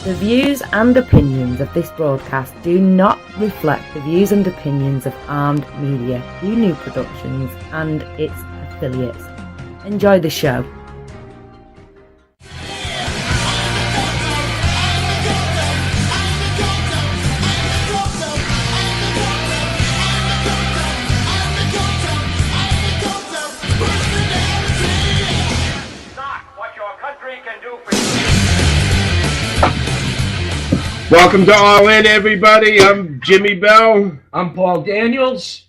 The views and opinions of this broadcast do not reflect the views and opinions of Armed Media, New Productions, and its affiliates. Enjoy the show. Welcome to All In, everybody. I'm Jimmy Bell. I'm Paul Daniels.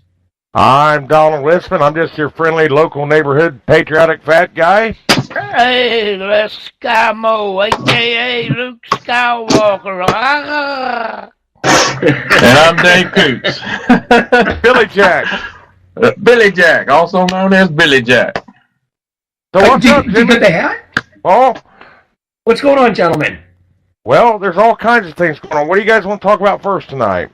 I'm Donald Whisman. I'm just your friendly local neighborhood patriotic fat guy. Hey, that's Skymo, a.k.a. Luke Skywalker. And I'm Dave Coots. Billy Jack. Billy Jack, also known as Billy Jack. So what's up, Did you Jimmy? get the hat? Paul? What's going on, gentlemen? Well, there's all kinds of things going on. What do you guys want to talk about first tonight?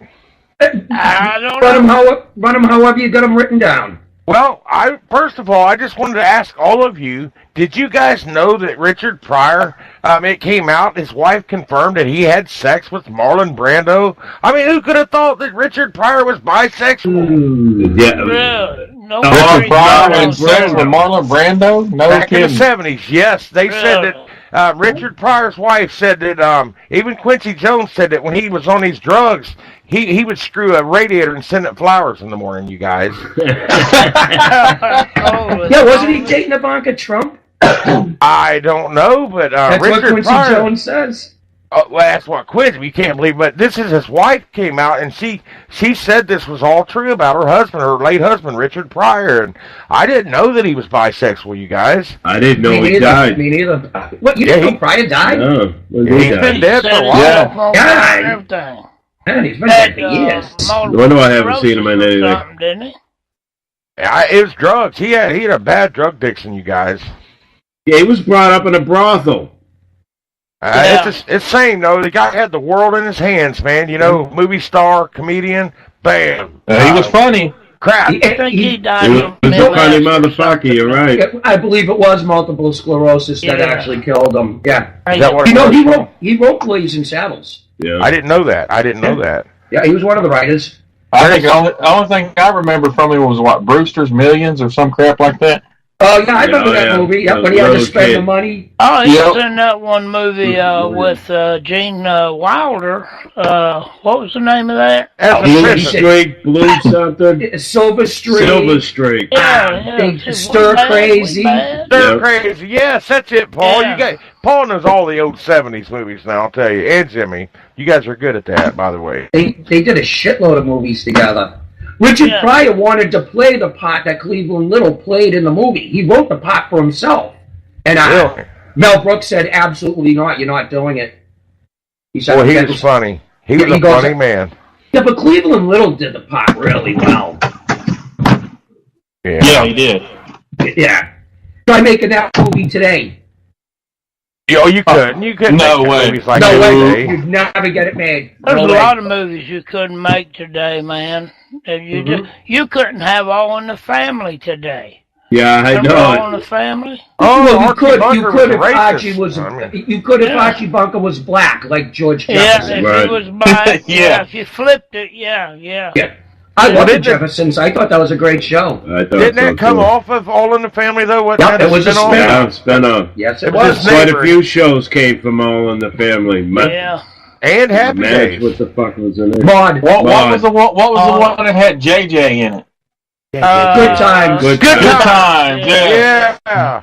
I don't Run them however you got them written down. Well, first of all, I just wanted to ask all of you, did you guys know that Richard Pryor, it came out, his wife confirmed that he had sex with Marlon Brando? I mean, who could have thought that Richard Pryor was bisexual? Yeah. Really? No, Marlon Pryor Marlon and sex with Marlon Brando? No Back in kidding. the 70s, yes. They said that Richard Pryor's wife said that even Quincy Jones said that when he was on these drugs, he would screw a radiator and send it flowers in the morning, you guys. Yeah, wasn't he dating Ivanka Trump? I don't know, but That's Richard what Quincy Pryor, Jones says. well, that's what Quincy, we can't believe, but this is his wife came out, and she said this was all true about her husband, her late husband, Richard Pryor, and I didn't know that he was bisexual, you guys. I didn't know Me he neither. died. Me neither. What, you didn't know Pryor died? No, when He's he been died. dead for a while. Yeah. Everything. Man, he's been dead for years. No wonder I haven't seen him in anything. Didn't he? It was drugs. He had a bad drug addiction, you guys. Yeah, he was brought up in a brothel. It's same though. The guy had the world in his hands, man. You know, movie star, comedian, bam. He was funny. Crap. I think he died He of was a funny MS. motherfucker, you're right. I believe it was multiple sclerosis that Yeah. actually killed him. Yeah. Is that what You it know, was? he wrote Blazing Saddles. Yeah. I didn't know that. Yeah, he was one of the writers. I think the only thing I remember from him was what, Brewster's Millions or some crap like that. Oh, yeah, I remember that yeah. movie. Yeah, The when he had to little spend kid. the money. Oh, he Yep. was in that one movie with Gene Wilder. What was the name of that? Blue Streak, Blue something. Silver Streak. Silver Streak. Stir Crazy. They're crazy. Yes, that's it, Paul. Yeah. Paul knows all the old '70s movies now. I'll tell you, and Jimmy, you guys are good at that, by the way. They did a shitload of movies together. Richard Pryor wanted to play the part that Cleveland Little played in the movie. He wrote the part for himself. And Really? Mel Brooks said, absolutely not, you're not doing it. He said, Well, he was funny. He was a funny man. Yeah, but Cleveland Little did the part really well. Yeah, he did. Yeah. Try making that movie today. Oh, you couldn't. You couldn't No make way. movies like No that way. today. You'd never get it made. There's No a way. lot of movies you couldn't make today, man. You couldn't have All in the Family today. Yeah, I Remember All in know. the Family? Oh, Well, Archie Bunker was if racist. Archie was, you could if Archie Bunker was black, like George Yeah, Jefferson. if Right. it was by, Yeah. if you flipped it, yeah. Yeah. I love the didn't it- Jeffersons. I thought that was a great show. I thought Didn't so, that come too. off of All in the Family, though? Wasn't Yep, that it was a spin-off? Yeah, spin-off. Yes, It it was was. his Quite neighbor. a few shows came from All in the Family. Yeah. And Happy Man, Days. what the fuck was in it? Maud. What was the one Oh. that had JJ in it? Good times. Good Good time. Times, yeah. Yeah.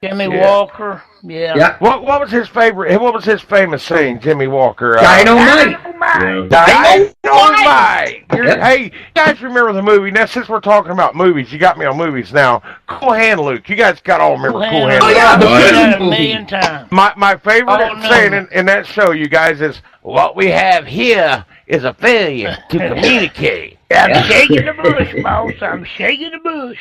Jimmy Yeah. Walker, yeah. Yeah. What was his favorite? What was his famous saying, Jimmy Walker? Dynamite. Yeah. Dynamite. Yep. Hey, you guys remember the movie? Now, since we're talking about movies, you got me on movies now. Cool Hand Luke. You guys got all remember Cool Hand Oh, Luke. yeah, the Oh, yeah. prison That a movie. million times. My favorite Oh, no. saying in that show, you guys, is what we have here is a failure to communicate. I'm shaking the bush, boss. I'm shaking the bush.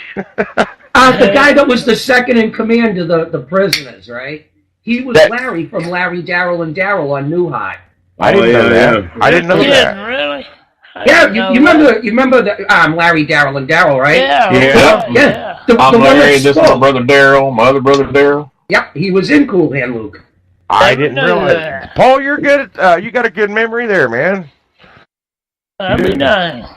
The guy that was the second in command of the prisoners, right? He was Larry from Larry, Daryl, and Daryl on New High. I didn't know that. yeah. I didn't know You that. didn't really? I Yeah, didn't know you that. remember the Larry, Daryl, and Daryl, right? Yeah. Yeah. Yeah. The I'm one Larry, that this is my spoke. brother Daryl, my other brother Daryl. Yep, he was in Cool Hand Luke. I Never didn't knew realize. that. Paul, you're good at, you got a good memory there, man. That'd be nice.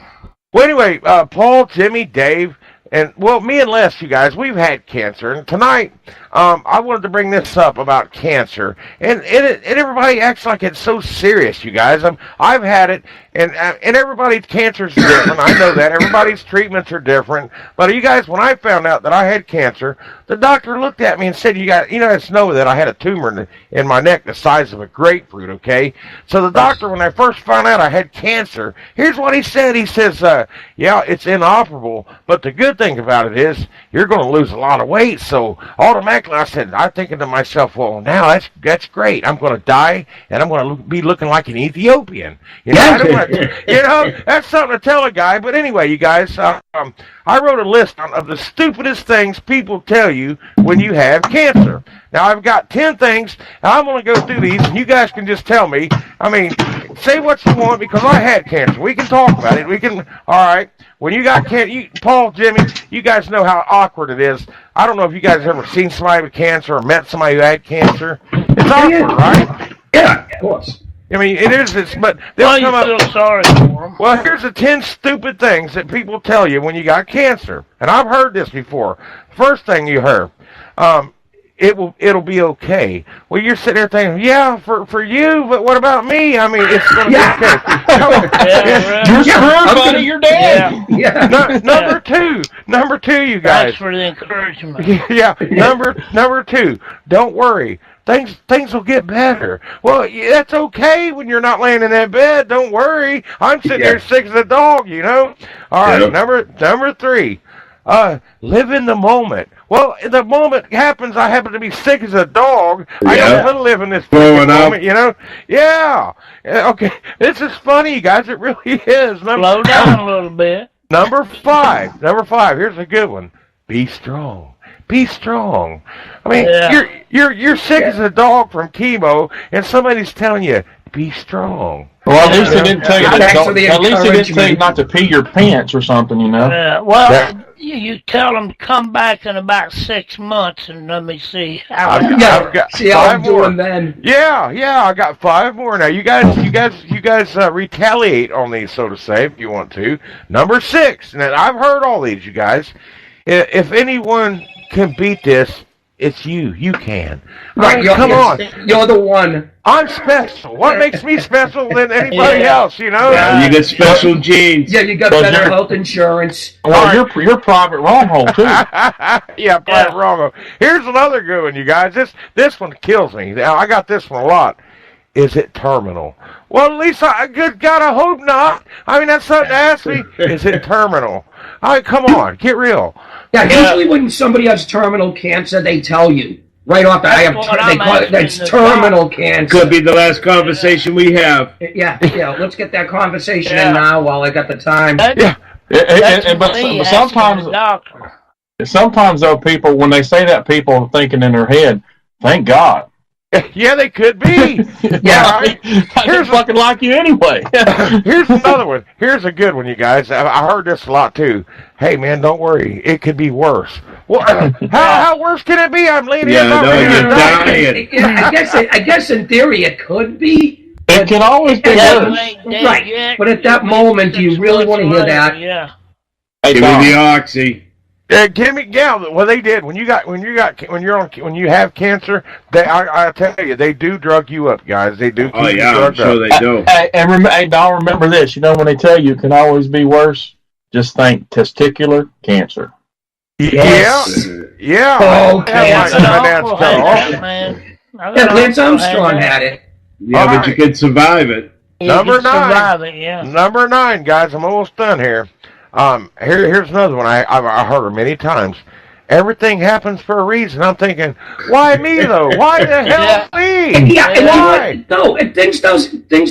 Well, anyway, Paul, Jimmy, Dave, and, well, me and Les, you guys, we've had cancer. And tonight, I wanted to bring this up about cancer. And everybody acts like it's so serious, you guys. I've had it, and everybody's cancer is different. I know that. Everybody's treatments are different. But you guys, when I found out that I had cancer, the doctor looked at me and said, you guys know that I had a tumor in my neck the size of a grapefruit, okay? So the doctor, when I first found out I had cancer, here's what he said. He says, yeah, it's inoperable, but the good thing about it is you're going to lose a lot of weight. So automatically I'm thinking to myself, well, now that's great. I'm going to die, and I'm going to be looking like an Ethiopian. You know, I don't want to, that's something to tell a guy. But anyway, you guys, I wrote a list of the stupidest things people tell you when you have cancer. Now, I've got 10 things, and I'm going to go through these, and you guys can just tell me. I mean, say what you want, because I had cancer. We can talk about it. All right. When you got cancer, Paul, Jimmy, you guys know how awkward it is. I don't know if you guys ever seen somebody with cancer or met somebody who had cancer. It's awkward, right? Yeah, of course. I mean, it is, but they'll come up. You feel sorry for them. Well, here's the 10 stupid things that people tell you when you got cancer. And I've heard this before. First thing you heard, it'll be okay. Well, you're sitting there thinking, yeah, for you, but what about me? I mean, it's going to be okay. You're screwed, buddy. You're dead. Yeah. Number two, you guys. Thanks for the encouragement. Yeah. Number two. Don't worry. Things will get better. Well, that's okay when you're not laying in that bed. Don't worry. I'm sitting there sick as a dog, you know. All right. Number three. Live in the moment. Well, the moment happens, I happen to be sick as a dog. I don't want to live in this moment, you know? Yeah. Okay. This is funny, you guys. It really is. Slow down a little bit. Number five. Here's a good one. Be strong. Be strong. I mean, you're sick as a dog from chemo, and somebody's telling you, be strong. Well, at least they didn't tell you. At least they didn't tell you not to pee your pants or something, you know. Well, you tell them to come back in about 6 months, and let me see how. I've got see how I'm doing then. Yeah, I got 5 more now. You guys, retaliate on these, so to say, if you want to. Number 6, and I've heard all these, you guys. If anyone can beat this, it's you. You can. Right, come on. You're the one. I'm special. What makes me special than anybody else, you know? Yeah, you got special genes. Yeah, you got better health insurance. Well, you're private wrong hole, too. Yeah, private wrong hole. Here's another good one, you guys. This one kills me. Now, I got this one a lot. Is it terminal? Well, at least good God, I hope not. I mean, that's something to ask me. Is it terminal? All right, come on, get real. Yeah, usually when somebody has terminal cancer, they tell you right off that that's terminal cancer. Could be the last conversation we have. Yeah. Let's get that conversation in now while I got the time. But sometimes though, people when they say that, people are thinking in their head, "Thank God." Yeah, they could be. Yeah, right. I just fucking like you anyway. Here's another one. Here's a good one, you guys. I heard this a lot too. Hey, man, don't worry. It could be worse. Well, how worse can it be? I'm laying here. You're dying. I guess in theory it could be. It can always be worse. Right. But at that moment, do you really want to hear that? Yeah. Hey, give me the oxy. Give me, well, they did. When you have cancer, I tell you, they do drug you up, guys. They do. Oh yeah, I'm sure they do. Hey, Don, remember this. You know when they tell you it can always be worse, just think testicular cancer. Yes. Yeah. Oh, cancer. Lance Armstrong had it. Yeah, but you could survive it. Number 9. Number 9, guys. I'm almost done here. Here's another one I've heard many times. Everything happens for a reason. I'm thinking, why me though? Why the hell me? Yeah, why? No, things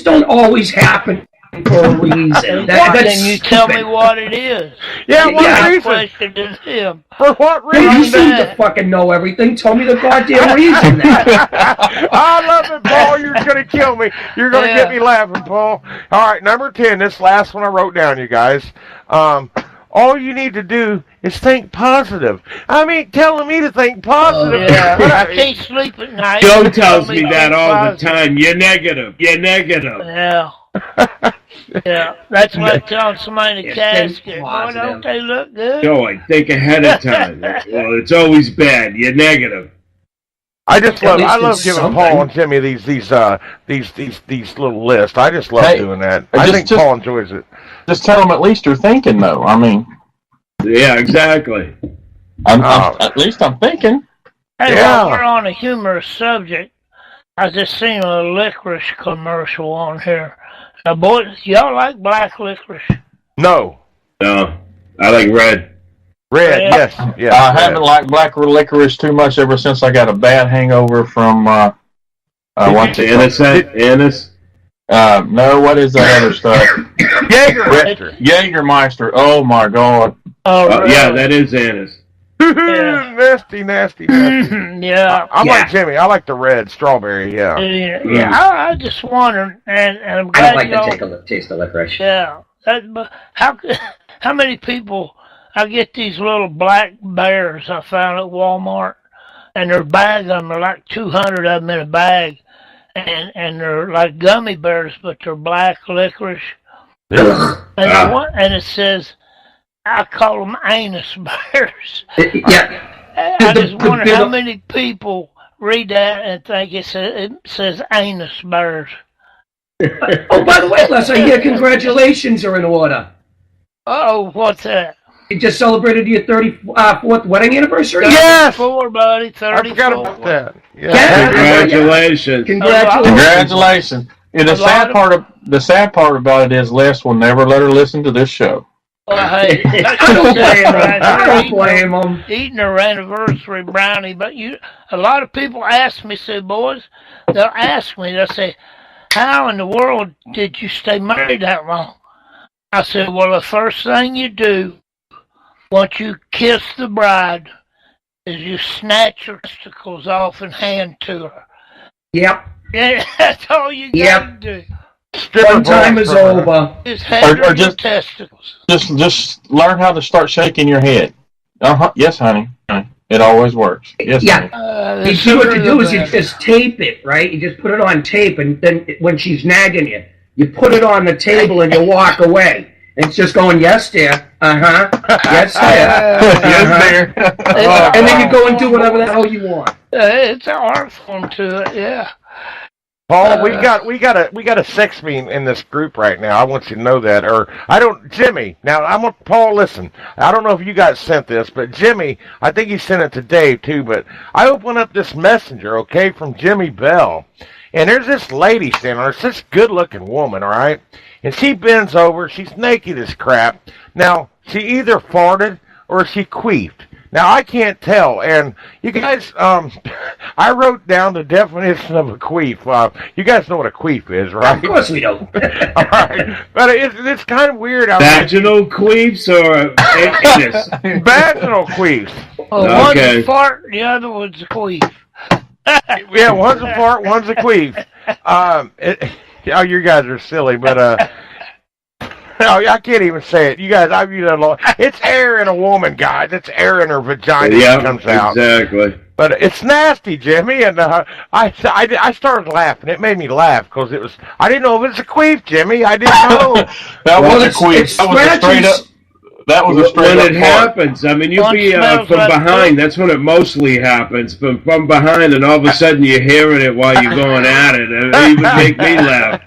don't always happen for a reason. Then you tell me what it is. Yeah, what reason? Question to him. For what reason? You seem to fucking know everything. Tell me the goddamn reason. I love it, Paul. You're gonna kill me. You're gonna get me laughing, Paul. All right, number 10. This last one I wrote down, you guys. all you need to do is think positive. I mean, telling me to think positive. Yeah, I can't sleep at night. Joe Tell tells me me to that think all the positive. time. You're negative. You're negative. Yeah. Yeah, that's like telling somebody in a Yeah, think casket, boy, positive. don't they look good? Joe, I think ahead of time. Well, it's always bad. You're negative. I just At love least giving it's something. Paul and Jimmy these little lists. I just love Hey, doing that. just- I think just- Paul enjoys it. Just tell them at least you're thinking, though. I mean, Yeah, exactly. at least I'm thinking. Hey, Yeah. while we're on a humorous subject, I just seen a licorice commercial on here. Now, boys, y'all like black licorice? No. No, I like red. Red, Yeah. yes. yes I red. haven't liked black licorice too much ever since I got a bad hangover from what's it called? Innocent, Anise. No, what is that other stuff? Jägermeister. Jägermeister. Oh my God. Oh, really? Yeah, that is Anise. Yeah. Nasty, nasty, nasty. Yeah. I'm like Jimmy. I like the red strawberry. Yeah. Yeah, I just wondered, and I'm I glad don't like y'all. the taste of licorice. Yeah, but how many people? I get these little black bears I found at Walmart, and their bag of them are like 200 of them in a bag, and they're like gummy bears, but they're black licorice, and it says, I call them anus bears. Yeah. I just wonder how many people read that and think it says anus bears. Oh, by the way, Les, I hear congratulations are in order. Oh, what's that? You just celebrated your 34th wedding anniversary? Yes! 34, buddy, I 34. forgot about that. Yeah. Congratulations. Congratulations. Congratulations. And the sad part about it is Les will never let her listen to this show. Well, hey, I don't blame them. I don't blame them. Eating her anniversary brownie, but a lot of people ask me, say, boys, they'll ask me, they'll say, how in the world did you stay married that long? I said, well, the first thing you do once you kiss the bride is you snatch her testicles off and hand to her. Yep. Yeah, that's all you gotta do. One time is over. Just hand her Or your just- testicles. Just learn how to start shaking your head. Yes, honey. It always works. Yes, Yeah. honey. You see what you do is you just tape it, right? You just put it on tape, and then when she's nagging you, you put it on the table and you walk away. And it's just going, yes, dear. Uh-huh. Yes, dear. Yes, dear. And then you go and do whatever the hell you want. It's an art form to it, yeah. Paul, we got a sex meme in this group right now. I want you to know that. Jimmy. Now Paul. Listen, I don't know if you guys sent this, but Jimmy, I think he sent it to Dave too. But I open up this messenger, okay, from Jimmy Bell, and there's this lady standing there. It's this good-looking woman, all right, and she bends over. She's naked as crap. Now she either farted or she queefed. Now, I can't tell, and you guys, I wrote down the definition of a queef. You guys know what a queef is, right? Of course we do. All right, but it's kind of weird. Vaginal queefs or anus? Vaginal queefs. Well, Okay. one's a fart, the other one's a queef. Yeah, one's a fart, one's a queef. You guys are silly, but I can't even say it. You guys, I've used that a lot. It's air in a woman, guys. It's air in her vagina that comes out. Exactly. But it's nasty, Jimmy, and I started laughing. It made me laugh because I didn't know if it was a queef, Jimmy. I didn't know. That was a it's queef. That was a straight up. That was a straight When up it fart. happens, I mean, you One be smells from like behind. poop. That's when it mostly happens. From behind, and all of a sudden you're hearing it while you're going at it. It even make me laugh.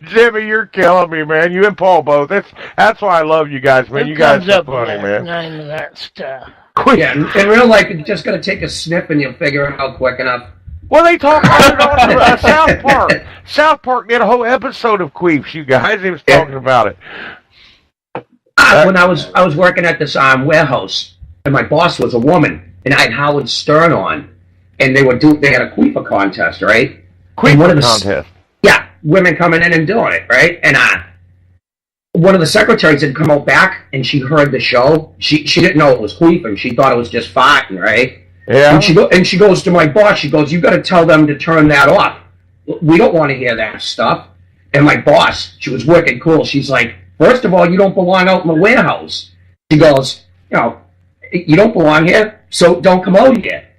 Jimmy, you're killing me, man. You and Paul both. That's why I love you guys, man. Who You guys comes are up with funny, that man. name of that stuff? Yeah, in real life, you're just going to take a sniff and you'll figure it out quick enough. Well, they talk about it on South Park. South Park did a whole episode of queefs, you guys. They was talking about it. When I was working at this warehouse, and my boss was a woman, and I had Howard Stern on, and they had a queefer contest, right? And one of Queef the contest. Yeah, women coming in and doing it, right? And one of the secretaries had come out back, and she heard the show. She didn't know it was queefing. She thought it was just farting, right? Yeah. And she goes to my boss. She goes, "You got to tell them to turn that off. We don't want to hear that stuff." And my boss, she was wicked cool. She's like, First of all, you don't belong out in the warehouse. She goes, you don't belong here, so don't come out here.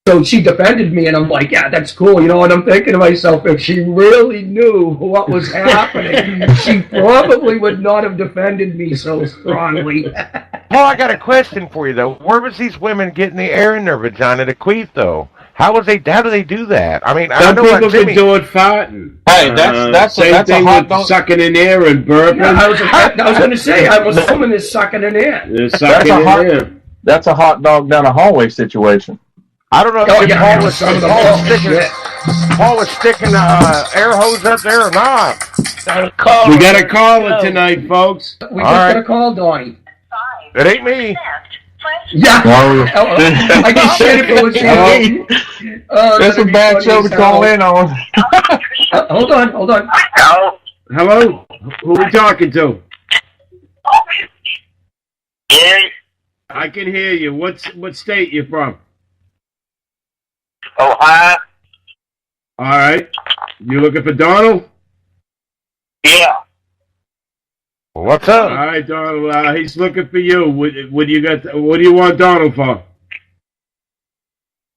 So she defended me, and I'm like, yeah, that's cool. You know, and I'm thinking to myself, if she really knew what was happening, she probably would not have defended me so strongly. Well, I got a question for you, though. Where was these women getting the air in their vagina to queef, though? How do they do that? I mean, I Some know people Jimmy... can do it farting. Hey, that's same thing a hot with dog. sucking in air and burping. Yeah, I was going to say, I'm assuming it's sucking in air. They're sucking in air. That's a hot dog down a hallway situation. I don't know if Paul was sticking the air hose up there or not. We got a caller tonight, folks. We just got a call, Donnie. It ain't me. Yeah. I can shit if it was you. That's a bad show to call in on. Hold on. Hello? Who are we talking to? Gary? I can hear you. What state you from? Ohio? All right. You looking for Donald? Yeah. What's All up? right, Donald. He's looking for you. What do you want Donald for?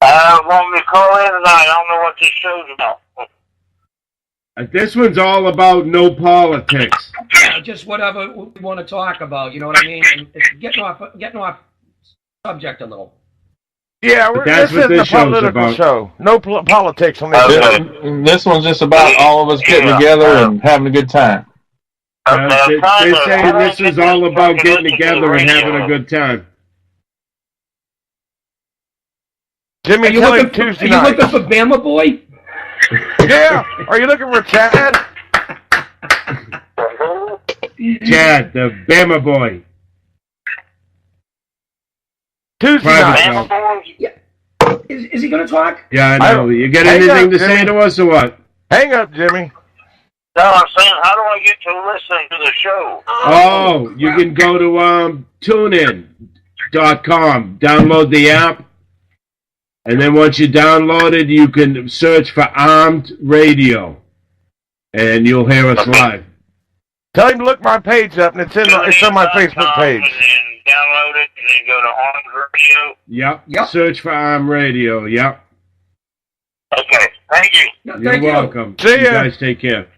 Want me to call in tonight? I don't know what this show's about. This one's all about no politics. Yeah, just whatever we want to talk about. You know what I mean? And it's getting off subject a little. Yeah, this isn't a political show. No politics on this show. This one's just about all of us getting together and having a good time. They're saying this is all about getting together and having a good time. Jimmy, tell him Tuesday night. Are you looking for Bama Boy? Yeah. Are you looking for Chad? Chad, the Bama Boy. Tuesday night. Yeah. Is he going to talk? Yeah, I know. You got anything to say to us or what? Hang up, Jimmy. No, I'm saying, how do I get to listen to the show? Oh, you can go to tunein.com, download the app, and then once you download it, you can search for Armed Radio, and you'll hear us live. Tell him to look my page up, and it's on my Facebook page. And download it, and then go to Armed Radio. Yep. Search for Armed Radio. Yep. Okay, thank you. No, You're welcome. See ya. You guys take care.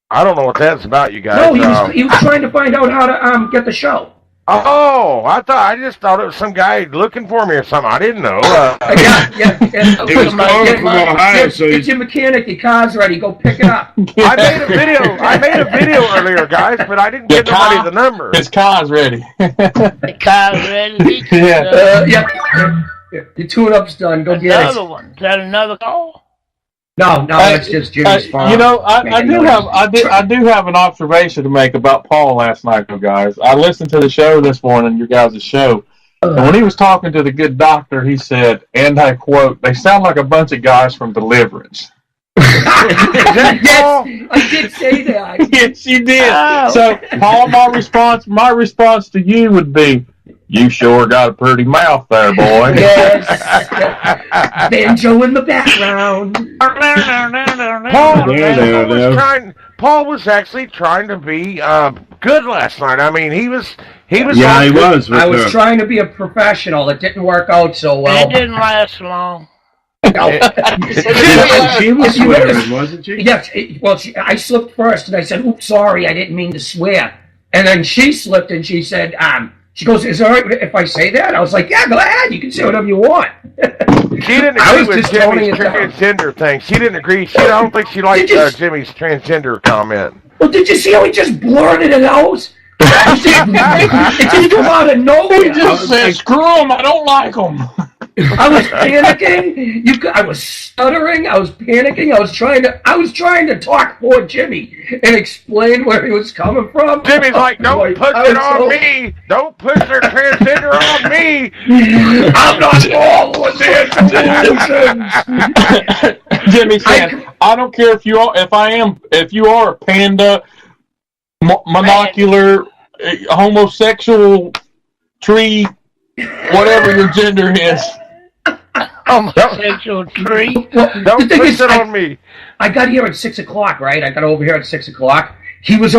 I don't know what that's about, you guys. No, he was trying to find out how to get the show. Oh, I just thought it was some guy looking for me or something. I didn't know. Yeah. He was calling from Ohio, so it's your mechanic. Your car's ready. Go pick it up. I made a video earlier, guys, but I didn't get nobody the number. His car's ready. The car's ready. Yeah. Your tune-up's done. Go get it. Another one. Is that another call? No, that's just Jimmy's phone. You know, I do have an observation to make about Paul last night, though, guys. I listened to the show this morning, your guys' show, and when he was talking to the good doctor, he said, and I quote, "They sound like a bunch of guys from Deliverance." Yes, I did say that. Yes, you did. Oh. So, Paul, my response to you would be, "You sure got a pretty mouth there, boy." Yes. Banjo in the background. Paul was actually trying to be good last night. I mean, he was. Yeah, he was. I was trying to be a professional. It didn't work out so well. It didn't last long. No. She was swearing, wasn't she? Yes. I slipped first, and I said, "Oops, sorry, I didn't mean to swear." And then she slipped, and she said, She goes, "Is it all right if I say that?" I was like, "Yeah, go ahead. You can say whatever you want." She didn't agree with Jimmy's transgender thing. She didn't agree. I don't think she liked Jimmy's transgender comment. Well, did you see how he just blurted it out? It didn't come out of nowhere. He just said, "Screw him. I don't like him." I was panicking. I was stuttering. I was panicking. I was trying to talk poor Jimmy and explain where he was coming from. Jimmy's like, "Don't push it on me. Don't push their transgender on me. I'm not all with their solutions." Jimmy said, "I don't care if you are a panda, monocular, homosexual, tree, whatever your gender is." homosexual tree. Well, Don't the thing push is, it on me. I got here at 6 o'clock, right? I got over here at 6 o'clock. He had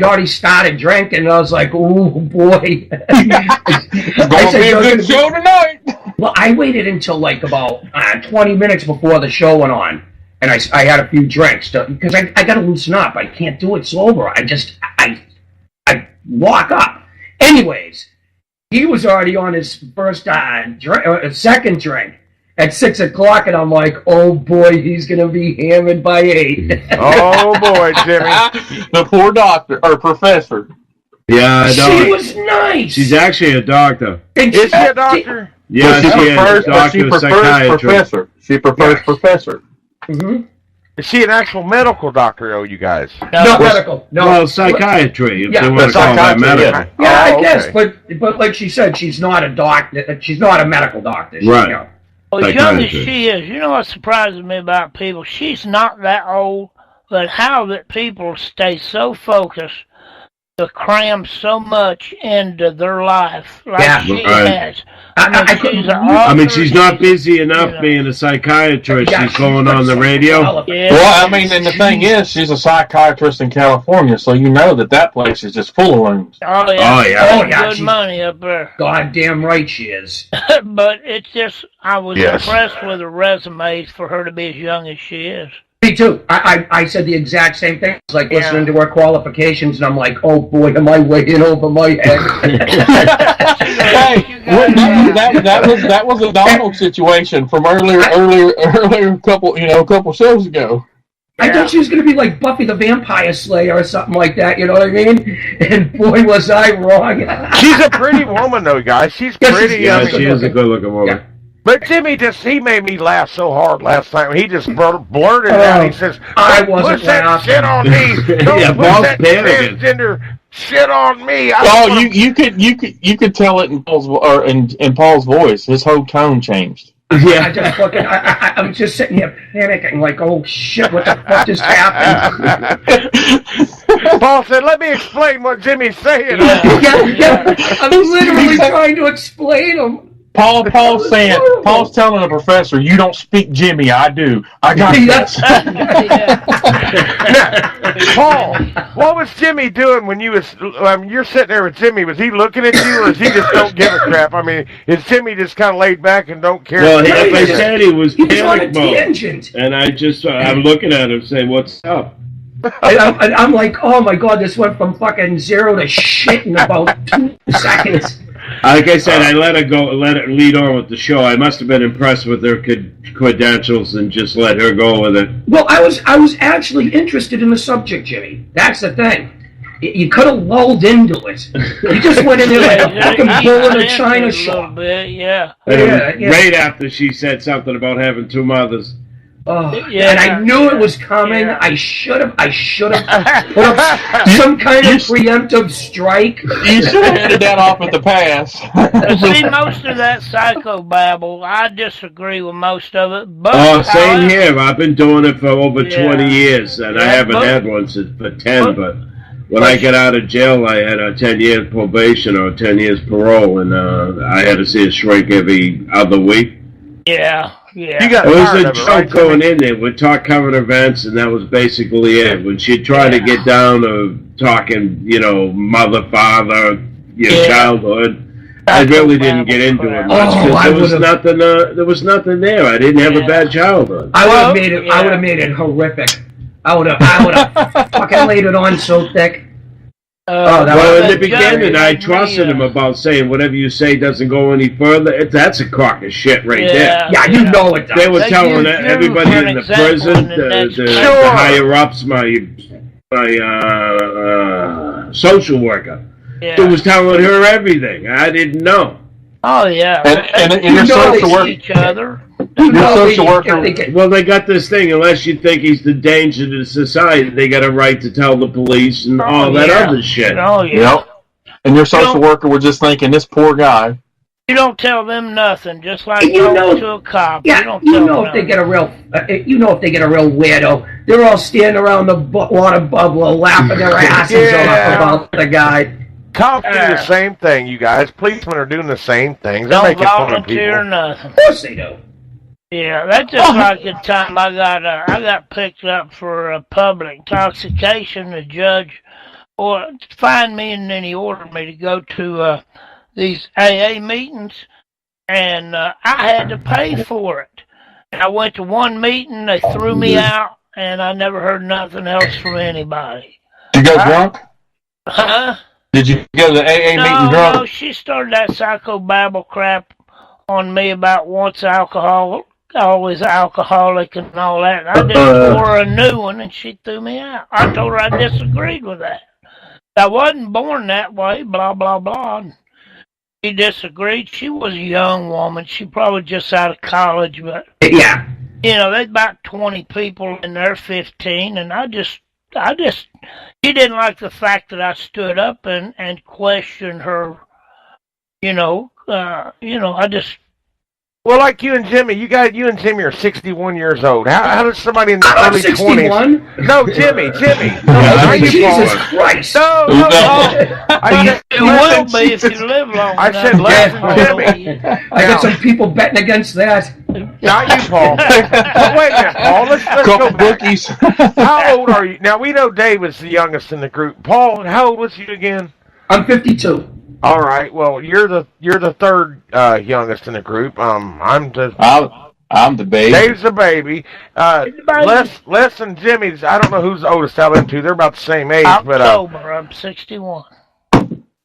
already started drinking, and I was like, "Oh boy!" Gonna be a good show tonight. Well, I waited until like about 20 minutes before the show went on, and I had a few drinks because I got to loosen up. I can't do it sober. I walk up. Anyways, he was already on his first second drink at 6 o'clock, and I'm like, "Oh boy, he's gonna be hammered by 8." Oh boy, Jimmy. The poor doctor or professor. Yeah, I know. She was nice. She's actually a doctor. And Is she a doctor? Yeah, But she is a doctor, prefers psychiatrist. professor. She prefers professor. Mhm. Is she an actual medical doctor, oh, you guys? Not medical. No. Well, psychiatry, if Yeah, they want to call that psychiatry, medical. Yeah, Oh, I guess, okay. but like she said, she's not a doctor. She's not a medical doctor. Right. You know. Well, as young as Psychiatrist. she is, you know what surprises me about people? She's not that old, but how that people stay so focused to cram so much into their life like Yeah, she right. has. I couldn't I mean, she's not busy enough Yeah. being a psychiatrist. Yeah, She's going on the radio. Yeah. Well, I mean, and the thing is, she's a psychiatrist in California, so you know that place is just full of rooms. Oh, yeah. Oh, yeah. Oh, yeah, Good she's- money up there. Goddamn right she is. But it's just, I was Yes. impressed with her resumes for her to be as young as she is. Me too. I said the exact same thing. It's like Yeah. listening to her qualifications, and I'm like, oh boy, am I way in over my head. Hey, that was a Donald situation from earlier couple shows ago. I thought she was going to be like Buffy the Vampire Slayer or something like that, you know what I mean? And boy, was I wrong. She's a pretty woman, though, guys. She's Yes, pretty. she's- Yeah, I mean, she is a good-looking woman. Yeah. But Jimmy he made me laugh so hard last time. He just blurted out. He says, I "Don't wasn't push that laughing." shit on me. Don't Yeah, push Paul's that panicking. transgender shit on me." Oh, you could tell it in Paul's voice. His whole tone changed. I just fucking, I'm just sitting here panicking, like, oh shit, what the fuck just happened? Paul said, "Let me explain what Jimmy's saying." yeah, I'm literally trying to explain them. Paul's telling the professor, "You don't speak Jimmy, I do. I got this." Paul, what was Jimmy doing when you was? You're sitting there with Jimmy. Was he looking at you, or is he just don't give a crap? I mean, is Jimmy just kind of laid back and don't care? Well, like I said, he was He was on a panic mode. tangent. And I'm looking at him saying, what's up? I'm like, oh my god, this went from fucking 0 to shit in about 2 seconds. Like I said, I let it lead on with the show. I must have been impressed with her credentials and just let her go with it. Well, I was actually interested in the subject, Jimmy. That's the thing. You could have lulled into it. You just went in there like a fucking bull in a china shop. Bit, yeah. Yeah, yeah. Right after she said something about having 2 mothers. Oh, Yeah. and I knew it was coming. Yeah. I should have put up some kind of preemptive strike. You should have ended that off at the pass. See, most of that psychobabble, I disagree with most of it. But Oh, same however- here. I've been doing it for over Yeah. 20 years, and I Yeah, haven't but- had one since for 10, but- but when I got out of jail, I had a 10-year probation or 10 years parole, and I had to see a shrink every other week. Yeah, yeah. You got It was tired a of it, joke right, going Jimmy? in there. We'd talk current events, and that was basically it. When she tried to get down to talking, mother, father, Yeah. childhood, I really didn't get into it much Oh, because I there was would've- nothing. There was nothing there. I didn't have a bad childhood. I would Well, have made it. yeah. I would have made it horrific. I would have fucking laid it on so thick. Well, in the that beginning, judge I made me, trusted him about saying whatever you say doesn't go any further. That's a crock of shit right there. Yeah, you know it does. They were They telling use you everybody for an in the example prison, in the next- the Sure. higher ups, my social worker, Yeah. who was telling her everything. I didn't know. Oh yeah. And your You know social they worker, each other. You know social they- worker- they get- Well, they got this thing. Unless you think he's the danger to society, they got a right to tell the police and all that yeah. other shit. Oh yeah. Yep. And your social worker was just thinking, this poor guy. You don't tell them nothing, just like And you going know- to a cop. Yeah, you don't tell them if they nothing. get a real, if they get a real weirdo, they're all standing around the water bubbler, laughing their asses Yeah. off about the guy. Cops do the same thing, you guys. Policemen are doing the same things. They're Don't making fun of volunteer people. nothing. Of course they do. Yeah, that's just like the time I got picked up for public intoxication. The judge fined me, and then he ordered me to go to these AA meetings, and I had to pay for it. I went to one meeting, they threw me out, and I never heard nothing else from anybody. Did you go drunk? Huh? Did you go to the AA meeting drunk? No, she started that psychobabble crap on me about once alcohol, always alcoholic and all that. And I just wore a new one, and she threw me out. I told her I disagreed with that. I wasn't born that way, blah, blah, blah. She disagreed. She was a young woman. She probably just out of college, but Yeah. you know, there's about 20 people in there, 15, and I just, she didn't like the fact that I stood up and questioned her, I just. Well, like you and Jimmy, you and Jimmy are 61 years old. How does somebody in the I'm early 61. 20s? No, Jimmy. Oh, you Jesus Paul? Christ. No. You will be if you live long I enough. said less than Jimmy. I got some people betting against that. Not you, Paul. But wait a minute, Paul. Let's Couple go back. bookies. How old are you? Now, we know Dave was the youngest in the group. Paul, how old was you again? I'm 52. All right. Well, you're the third youngest in the group. I'm the baby. Dave's the baby. Less than Jimmy's. I don't know who's the oldest out of them two. They're about the same age. October, I'm 61.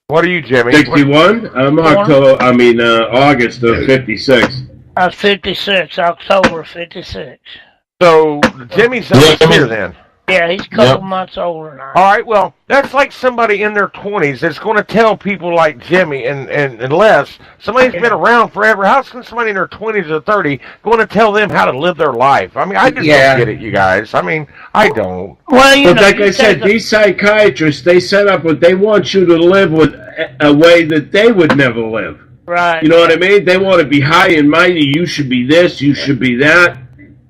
What are you, Jimmy? 61? I'm August of 56. I'm 56, October 56. So Jimmy's here then. Yeah, he's a couple months older than I am. All right, well, that's like somebody in their 20s that's going to tell people like Jimmy and unless somebody's been around forever. How's somebody in their 20s or 30 going to tell them how to live their life? I mean, I just don't get it, you guys. I mean, I don't. Well, But like I said, these psychiatrists, they set up what they want you to live with a way that they would never live. Right. You know what I mean? They want to be high and mighty. You should be this. You should be that.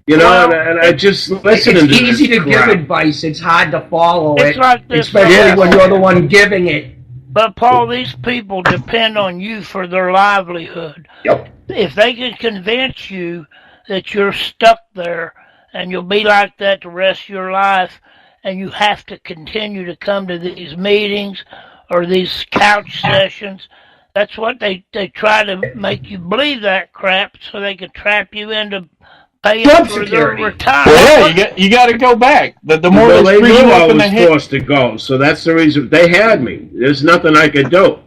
You know, and I just listen to this. It's easy to give advice. It's hard to follow it, like this, especially when you're the one giving it. But, Paul, these people depend on you for their livelihood. Yep. If they can convince you that you're stuck there and you'll be like that the rest of your life and you have to continue to come to these meetings or these couch sessions, that's what they try to make you believe that crap so they can trap you into paying for their retirement. Well, yeah, you got to go back. The more they screw knew you I up in the was head. forced to go, so that's the reason they had me. There's nothing I could do.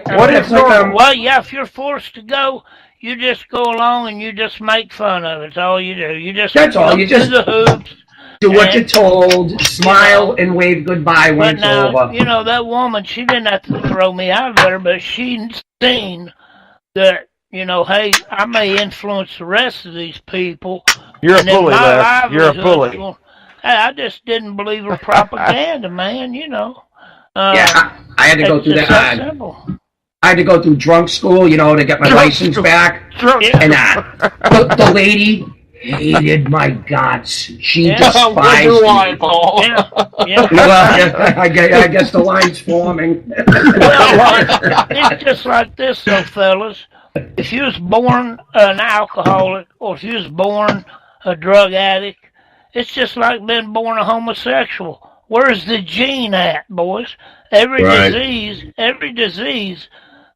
Well, yeah, if you're forced to go, you just go along and you just make fun of it. That's all you do. That's all. You just the hoops. Do what you're told, smile, and wave goodbye when it's over. You know, that woman, she didn't have to throw me out of there, but she'd seen that, hey, I may influence the rest of these people. You're a bully, Les. You're a bully. Hey, I just didn't believe her propaganda, man, Yeah, I had to go through that. Simple. I had to go through drunk school, to get my license back. And the lady hated my guts. She despised me. Why, Paul? Yeah. Well, I guess the line's forming. It's just like this, though, fellas. If you was born an alcoholic or if you was born a drug addict, it's just like being born a homosexual. Where's the gene at, boys? Every disease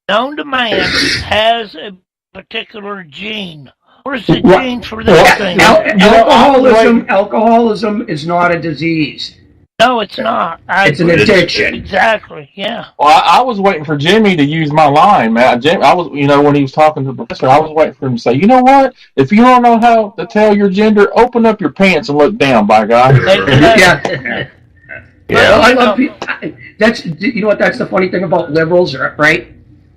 known to man has a particular gene. Where's the gene for this thing? Alcoholism is not a disease. No, it's not. It's an addiction. Exactly, yeah. Well, I was waiting for Jimmy to use my line, man. I was, when he was talking to the professor, I was waiting for him to say, you know what? If you don't know how to tell your gender, open up your pants and look down, by God. Yeah. Well, I love people. That's the funny thing about liberals, right?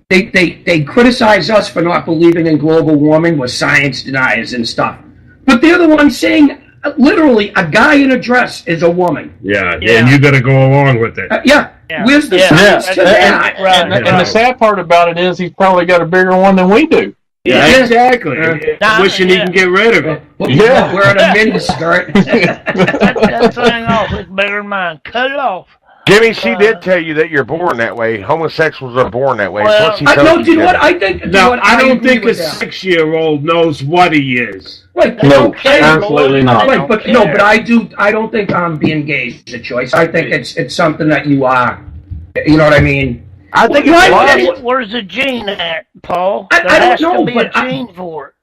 They criticize us for not believing in global warming with science deniers and stuff. But they're the ones saying, literally, a guy in a dress is a woman. Yeah. And you got to go along with it. Where's the science to that? And the sad part about it is he's probably got a bigger one than we do. Yeah, exactly. Wishing he can get rid of it. Wearing a mini skirt. Cut that thing off. It's bigger than mine. Cut it off. Jimmy, she did tell you that you're born that way. Homosexuals are born that way. Well, That's what she told No, you. do you know what? Jimmy. I think. No, I don't agree think a with that. 6-year-old knows what he is. Right, they No, don't care. absolutely not. Right, but no, but I don't think being gay is a choice. I think it's something that you are. You know what I mean? I think Where's the gene at, Paul? I There has don't know, to be a but gene for it.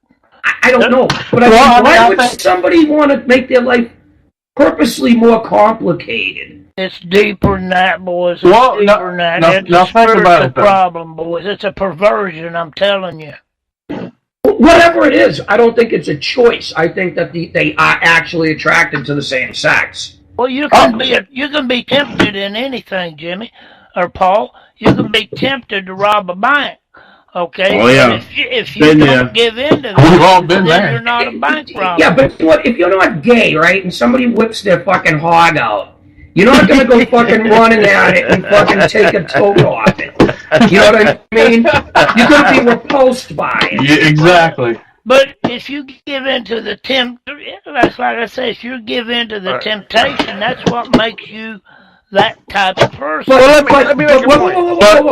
I don't know. But I Well, think, why I would think- somebody want to make their life purposely more complicated? It's deeper than that, boys. It's Well, no, deeper than that. no, It's no, a think about spiritual it, though. problem, boys. It's a perversion, I'm telling you. Whatever it is, I don't think it's a choice. I think that they are actually attracted to the same sex. Well, you can be tempted in anything, Jimmy or Paul. You can be tempted to rob a bank. Okay. Oh, yeah. And if you Been don't there. give in to We've all that, been then there. you're not a bank robber. Yeah, but what if you're not gay, right? And somebody whips their fucking hog out. You're not gonna go fucking running at it and fucking take a toad off it. You know what I mean? You're gonna be repulsed by it. Yeah, exactly. But if you give in to the that's like I say, if you give in to the temptation, that's what makes you that type of person. let me make a point.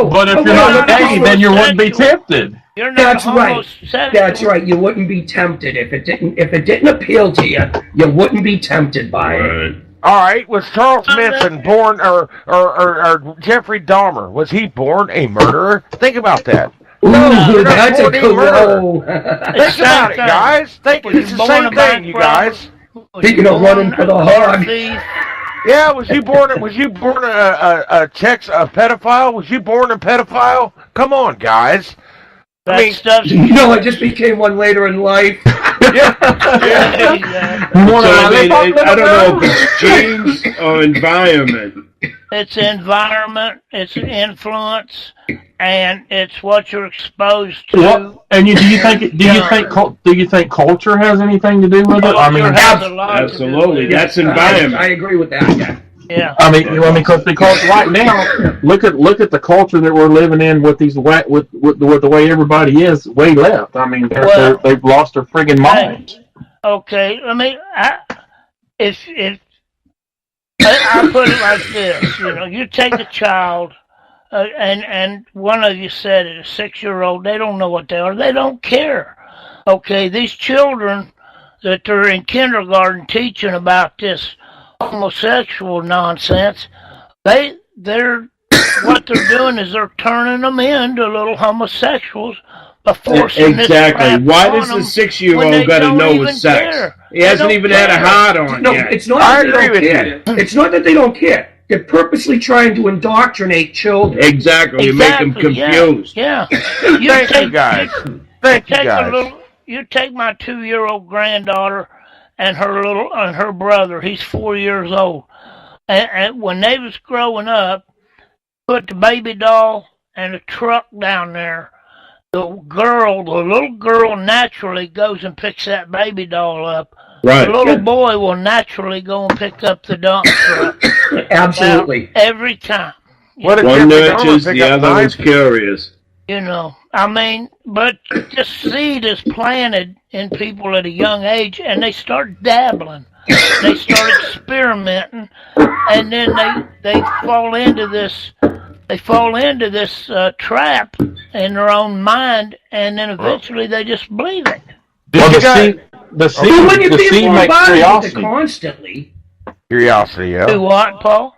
But if you're not gay, then you wouldn't be tempted. You're not That's right. homosexual. That's right. You wouldn't be tempted if it didn't appeal to you. You wouldn't be tempted by it. Right. All right, was Charles Manson born, or Jeffrey Dahmer, was he born a murderer? Think about that. Ooh, you're not that's a born a good murderer. whoa. Think about it, guys. It's the same thing, you guys. Speaking of running for the hog. Yeah, was you born a pedophile? Was you born a pedophile? Come on, guys. That stuff's You know, I just became one later in life. Yeah. So, I mean, I don't know if it's genes or environment. It's environment, it's influence, and it's what you're exposed to. What? And do you think culture has anything to do with it? I mean, Culture has a lot to do with Absolutely, it. that's I environment. agree with that. Yeah. Yeah. because right now, look at the culture that we're living in with these with the way everybody is way left. I mean, they've lost their friggin' minds. Okay, if I put it like this, you take a child, and one of you said it, a 6-year-old, they don't know what they are, they don't care. Okay, these children that they're in kindergarten teaching about this homosexual nonsense, they're what they're doing is they're turning them into little homosexuals by forcing this Exactly. crap Why on does them the when 6-year-old they got to don't know even his sex? care. He hasn't They even don't had a care. hard on No, yet. it's not I that they agree don't with care. It's not that they don't care. They're purposely trying to indoctrinate children. Exactly. You make them confused. Yeah. Thank you, guys. Thank you, guys. You take my 2-year-old granddaughter and her brother. He's 4 years old. And when they was growing up, put the baby doll and a truck down there. The little girl naturally goes and picks that baby doll up. Right. The little boy will naturally go and pick up the dump truck. Absolutely. Now, every time. What did One Jeffrey Dahmer nurtures, pick the up other knives? one's curious. But the seed is planted in people at a young age, and they start dabbling. They start experimenting, and then they fall into this. They fall into this trap in their own mind, and then eventually they just believe it. Well, the But seed, when you're the being seed makes bombarded with it curiosity. constantly, Curiosity, yeah. Do what, Paul?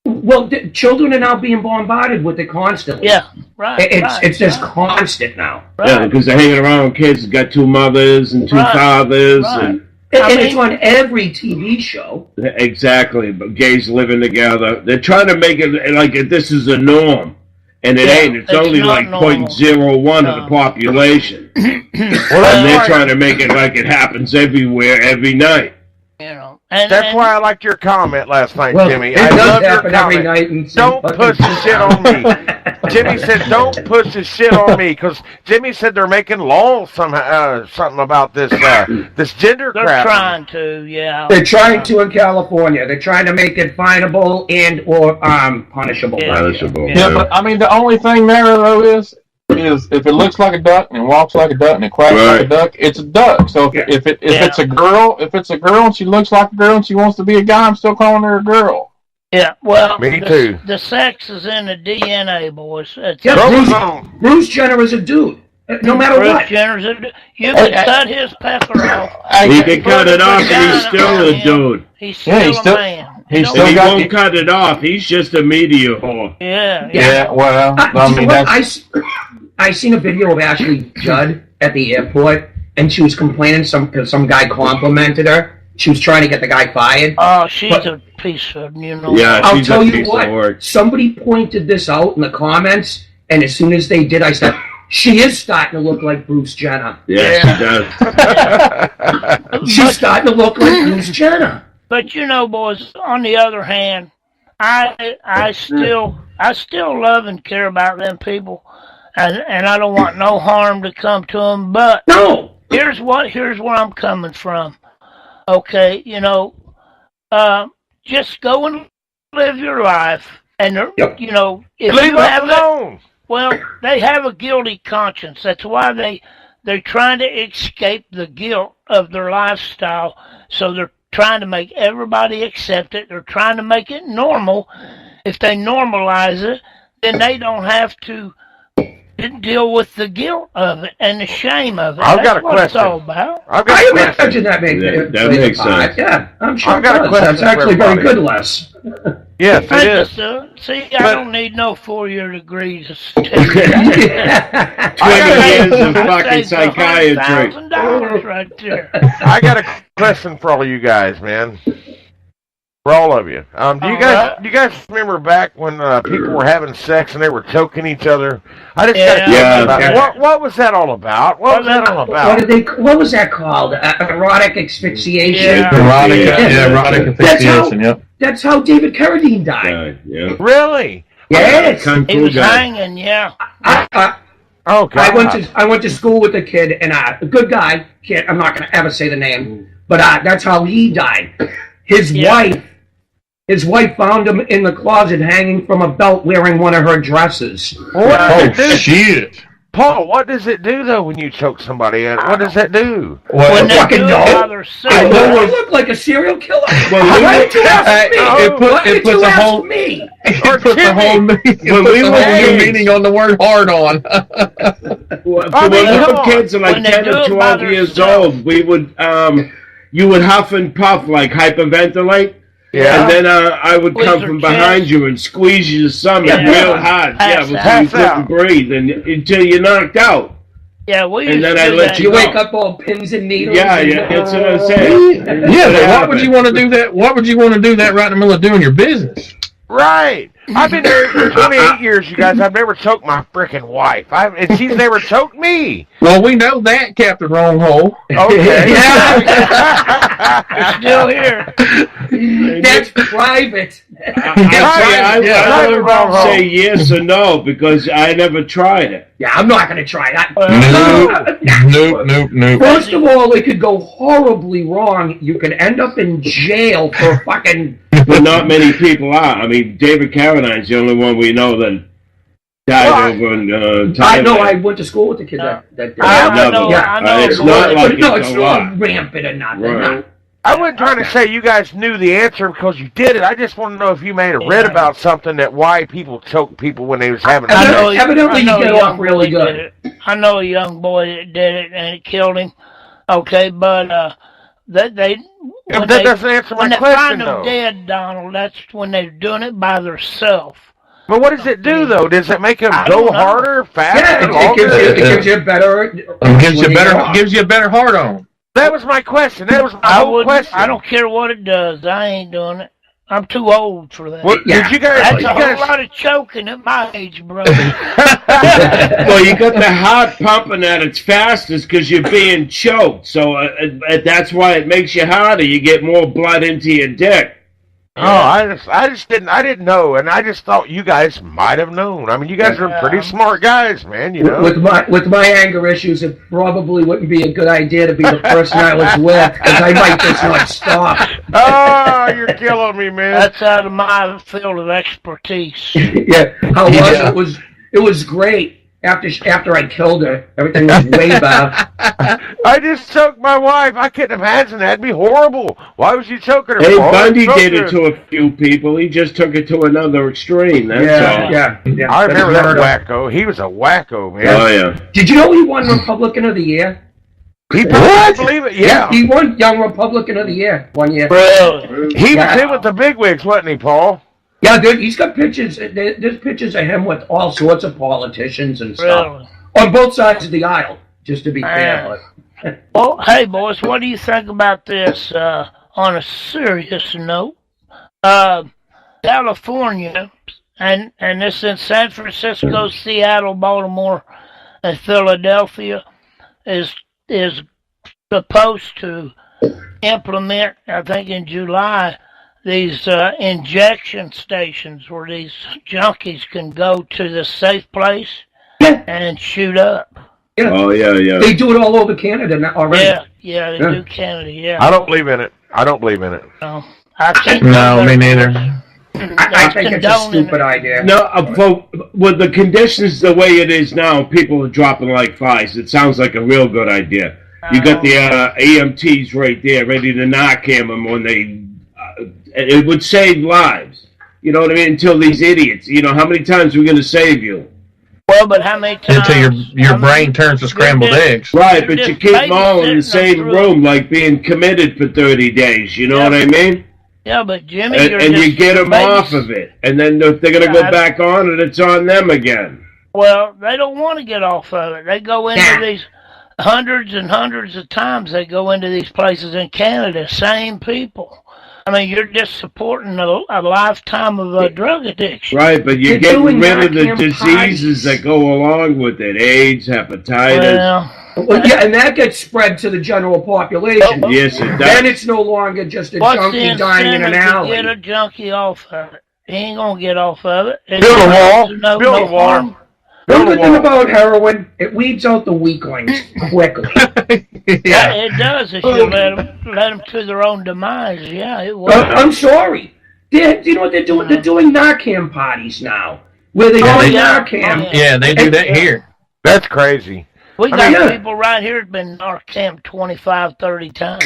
well, children are now being bombarded with it constantly. Yeah, right. It's just constant now. Yeah, because they're hanging around with kids that got 2 mothers and 2 Right. fathers. Right. And And it's on every TV show. exactly, but gays living together. They're trying to make it like this is a norm. And it Yeah, ain't. It's it's only not like normal. 0.01 of the population. And they're trying to make it like it happens everywhere, every night. That's why I liked your comment last night, Well, Jimmy. it I does love your happen every comment. night. And Don't push the shit on me. Jimmy said, "Don't push the shit on me," because Jimmy said they're making laws somehow, something about this gender They're crap. trying to, yeah. They're trying to in California. They're trying to make it finable and or punishable. Yeah. Punishable. Yeah, but I mean, the only thing there though is if it looks like a duck and walks like a duck and it quacks like a duck, it's a duck. So if it's a girl, and she looks like a girl and she wants to be a guy, I'm still calling her a girl. Yeah, well, Me too. The sex is in the DNA, boys. It's Yeah, Chromosome. Bruce Jenner is a dude. No matter Bruce what. Jenner's a dude. You can cut his pecker off. He can cut it off and he's still a dude. He's still a man. He's And still he got won't cut it off. He's just a media whore. Yeah. Yeah, well, I mean, that's... I seen a video of Ashley Judd at the airport, and she was complaining because some guy complimented her. She was trying to get the guy fired. Oh, she's a piece of, Yeah, I'll she's tell a you piece what. of work. Somebody pointed this out in the comments, and as soon as they did, I said, she is starting to look like Bruce Jenner. Yeah, she does. She's starting to look like Bruce Jenner. But boys, on the other hand, I still love and care about them people, and I don't want no harm to come to them. But no, here's where I'm coming from. Okay, just go and live your life, and Yep. if Leave you us have alone. well, they have a guilty conscience. That's why they're trying to escape the guilt of their lifestyle. So they're trying to make everybody accept it. They're trying to make it normal. If they normalize it, then they don't have to deal with the guilt of it and the shame of it. I've That's got a what question. it's all about. I've got I a question. imagine that makes sense. Yeah, I'm sure I've got a it does. question That's for actually very everybody. good, Les. Yes, I it is. just, see, I But- don't need no 4-year degree to 20 years of fucking psychiatry. $100,000 right there. I got a question for all you guys, man. For all of you. Do you guys remember back when people were having sex and they were choking each other? I just got a question about Yeah. what was that all about? What was that all about? What was that called? Erotic asphyxiation. Yeah. Erotic asphyxiation, yep. That's how David Carradine died. Yeah. Really? Yes. Kung He Fu was guy. hanging, yeah. Oh God. I went to school with a kid, and a good guy. Kid, I'm not going to ever say the name, but that's how he died. His wife found him in the closet, hanging from a belt, wearing one of her dresses. What does it do? Shit. Paul, what does it do though when you choke somebody? What does that do? When they fucking do it know. by I themselves. know I look like a serial killer. Well, Why did you ask me? Why did you ask whole me? it puts the whole new meaning on the word hard on. Well, I when mean, we come were on. kids, like When they 10 do or it by 12 years themselves. old, we would, you would huff and puff, like hyperventilate. Yeah. And then I would Squeeze come her from chest. behind you and squeeze your stomach real hard. Pass Until out. you couldn't breathe and until you knocked out. Yeah, we And used then to I do let that. you You go. wake up all pins and needles. Yeah, that's what I'm saying. Yeah, but why would you want to do that? Why would you want to do that right in the middle of doing your business? Right. I've been married for 28 years, you guys. I've never choked my freaking wife. And she's never choked me. Well, we know that, Captain Wronghole. Okay. We're still here. That's private. I don't say yes or no because I never tried it. Yeah, I'm not going to try that. Nope. First of all, it could go horribly wrong. You could end up in jail for fucking... But not many people are. I mean, David Carradine's the only one we know that died over in I know, Thailand. I went to school with the kid that day. I know. It's not like no, it's it's a lot. not rampant or nothing. Right. I wasn't trying to say you guys knew the answer because you did it. I just want to know if you may have read about something that why people choke people when they was having I sex. know, evidently you a get young off really boy good. did it. I know a young boy that did it and it killed him. Okay, but that they Yeah, when but that they, doesn't answer my when they question, find them though. dead, Donald, that's when they're doing it by themselves. But what does it do, though? Does it make them I go don't know. harder, faster, Yeah, it longer? gives you a better... Gives you a better heart on. That was my question. That was my whole question. I don't care what it does. I ain't doing it. I'm too old for that. Well, Yeah. did you guys? That's Did a you whole guys? lot of choking at my age, bro. Well, you got the heart pumping at its fastest because you're being choked. So that's why it makes you harder. You get more blood into your dick. Oh, I just didn't know, and I just thought you guys might have known. I mean, you guys are pretty smart guys, man. You know. With my anger issues, it probably wouldn't be a good idea to be the person I was with because I might just not stop. Oh, you're killing me, man. That's out of my field of expertise. Yeah, how was it? It was great. after I killed her, everything was way better. I just choked my wife. I couldn't imagine that. That'd be horrible. Why was you choking her? Hey, Paul? Bundy That's so did it good. to a few people. He just took it to another extreme. That's all. Yeah. I remember that Murder. wacko. He was a wacko, man. Oh yeah. Did you know he won Republican of the Year? People can't believe it. Yeah. He won Young Republican of the Year 1 year. Really? He was Yeah. in with the bigwigs, wasn't he, Paul? Yeah, dude, he's got pictures. There's pictures of him with all sorts of politicians and stuff Really? on both sides of the aisle. Just to be fair. Well, hey, boys, what do you think about this on a serious note? California, and this in San Francisco, Seattle, Baltimore, and Philadelphia is supposed to implement, I think in July, these injection stations where these junkies can go to the safe place and shoot up. Yeah. Oh yeah. They do it all over Canada now already. Yeah, they do Canada, yeah. I don't believe in it. I don't believe in it. No, I can't. No, me neither. I think it's a stupid idea. No, with the conditions the way it is now, people are dropping like flies. It sounds like a real good idea. You got the EMTs right there, ready to knock him when they. It would save lives. You know what I mean? Until these idiots. You know, how many times are we going to save you? Well, but how many times? Until your brain turns to scrambled eggs. Right, You're but you just keep them all in the babysitting same them through. room, like being committed for 30 days. You know what I mean? Yeah, but Jimmy, And, you're and just you get them off of it. And then if they're going to go back on it, it's on them again. Well, they don't want to get off of it. They go into these hundreds and hundreds of times. They go into these places in Canada. Same people. I mean, you're just supporting a lifetime of drug addiction. Right, but you're They're getting doing rid of the Narcan diseases parties. that go along with it. AIDS, hepatitis. Well, yeah, and that gets spread to the general population. Yes, it Then does. it's no longer just a What's the junkie dying in incentive an to alley. get a junkie off of it? He ain't gonna get off of it. Build a wall. No, Build no a wall. harm. The Build a good thing wall. about heroin, it weeds out the weaklings quickly. Yeah, it does. If you let them to their own demise, yeah, it will. I'm sorry. Do you know what they're doing? They're doing Narcan parties now, where they Oh, do yeah. Narcan. Oh, Yeah, they do that here. That's crazy. We I got mean, yeah. people right here that's been Narcan 25, 30 times.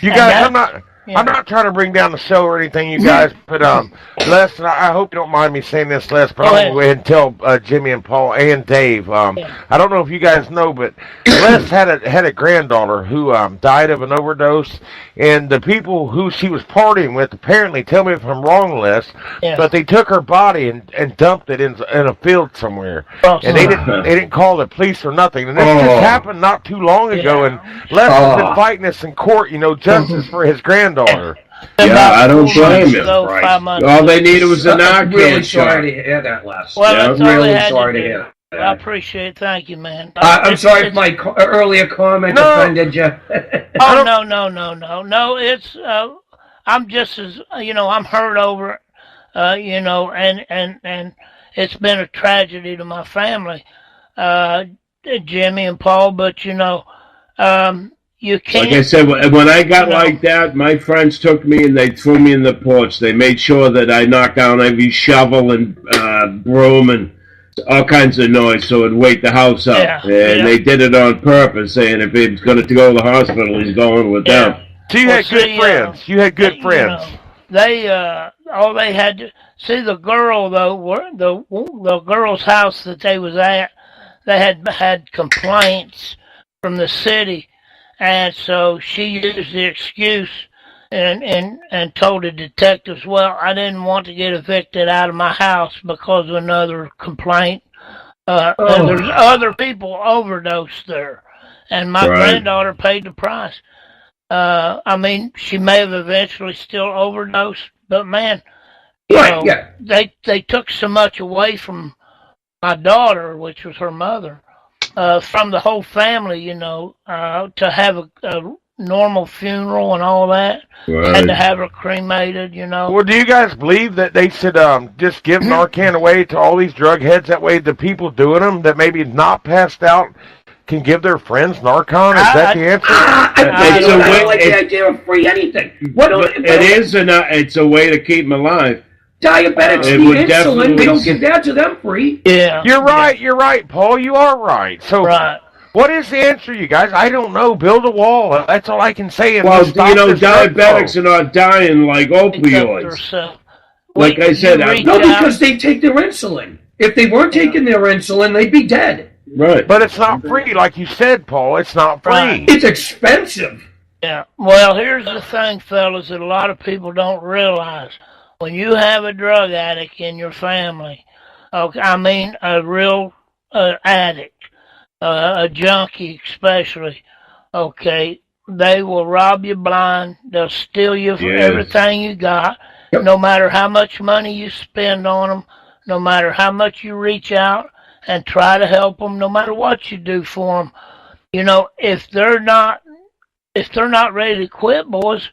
You And guys, that- I'm not trying to bring down the show or anything, you guys, but Les, and I hope you don't mind me saying this, Les, but Go I'm ahead. going to go ahead and tell Jimmy and Paul and Dave. I don't know if you guys know, but Les had a granddaughter who died of an overdose, and the people who she was partying with apparently, tell me if I'm wrong, Les, but they took her body and dumped it in a field somewhere, and they didn't call the police or nothing, and this just happened not too long ago, and Les has been fighting this in court, justice for his granddaughter. Yeah, I don't blame him. Christ. All they needed was a I'm really Narcan shot. sorry to hear that, Les. Well, Yeah, that's I'm all really they had sorry to to do. hear that. I appreciate it. Thank you, man. I'm sorry if my earlier comment offended you. Oh, no. It's, I'm just as, I'm hurt over it, and it's been a tragedy to my family, Jimmy and Paul, but, you can't. Like I said, when I got like that, my friends took me and they threw me in the porch. They made sure that I knocked down every shovel and broom and all kinds of noise so it'd wake the house up. Yeah, and they did it on purpose, saying if he's going to go to the hospital, he's going with them. So you had good friends. You had good friends. All they had to see the girl though, the girl's house that they was at, they had complaints from the city, and so she used the excuse and told the detectives, well, I didn't want to get evicted out of my house because of another complaint. And there's other people overdosed there, and my granddaughter paid the price. I mean, she may have eventually still overdosed, but man, they took so much away from my daughter, which was her mother, from the whole family, to have a normal funeral and all that. Had to have her cremated, Well, do you guys believe that they should just give Narcan away to all these drug heads? That way the people doing them that maybe not passed out can give their friends Narcan? Is that the answer? I don't like the idea of free anything. It's a way to keep them alive. Diabetics It need would insulin. definitely- They don't give that to them free. Yeah. You're right, Paul. You are right. So, Right. what is the answer, you guys? I don't know. Build a wall. That's all I can say. And Well, let's stop this drug diabetics flow. are not dying like Pick up opioids. yourself. Like I said, reach No, out. because they take their insulin. If they weren't taking their insulin, they'd be dead. Right. But it's not free, like you said, Paul. It's not free. Right. It's expensive. Yeah. Well, here's the thing, fellas, that a lot of people don't realize. When you have a drug addict in your family, okay, I mean a real addict, a junkie especially, okay, they will rob you blind. They'll steal you for Yes. everything you got, Yep. no matter how much money you spend on them, no matter how much you reach out and try to help them, no matter what you do for them. You know, if they're not ready to quit, boys,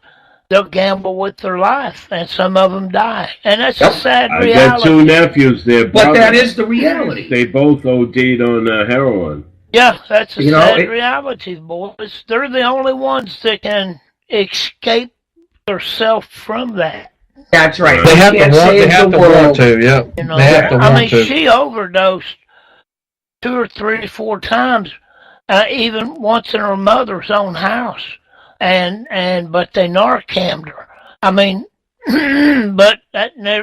they'll gamble with their life, and some of them die. And that's a sad I got reality. two nephews there. But that is the reality. They both OD'd on heroin. Yeah, that's a You know, sad reality, boys. They're the only ones that can escape themselves from that. That's right. They have to can't want. save They have the to want world. to. Yeah. You know, They have to I want mean, to. she overdosed 2 or 3 or 4 times, even once in her mother's own house, but they Narcaned her. I mean, but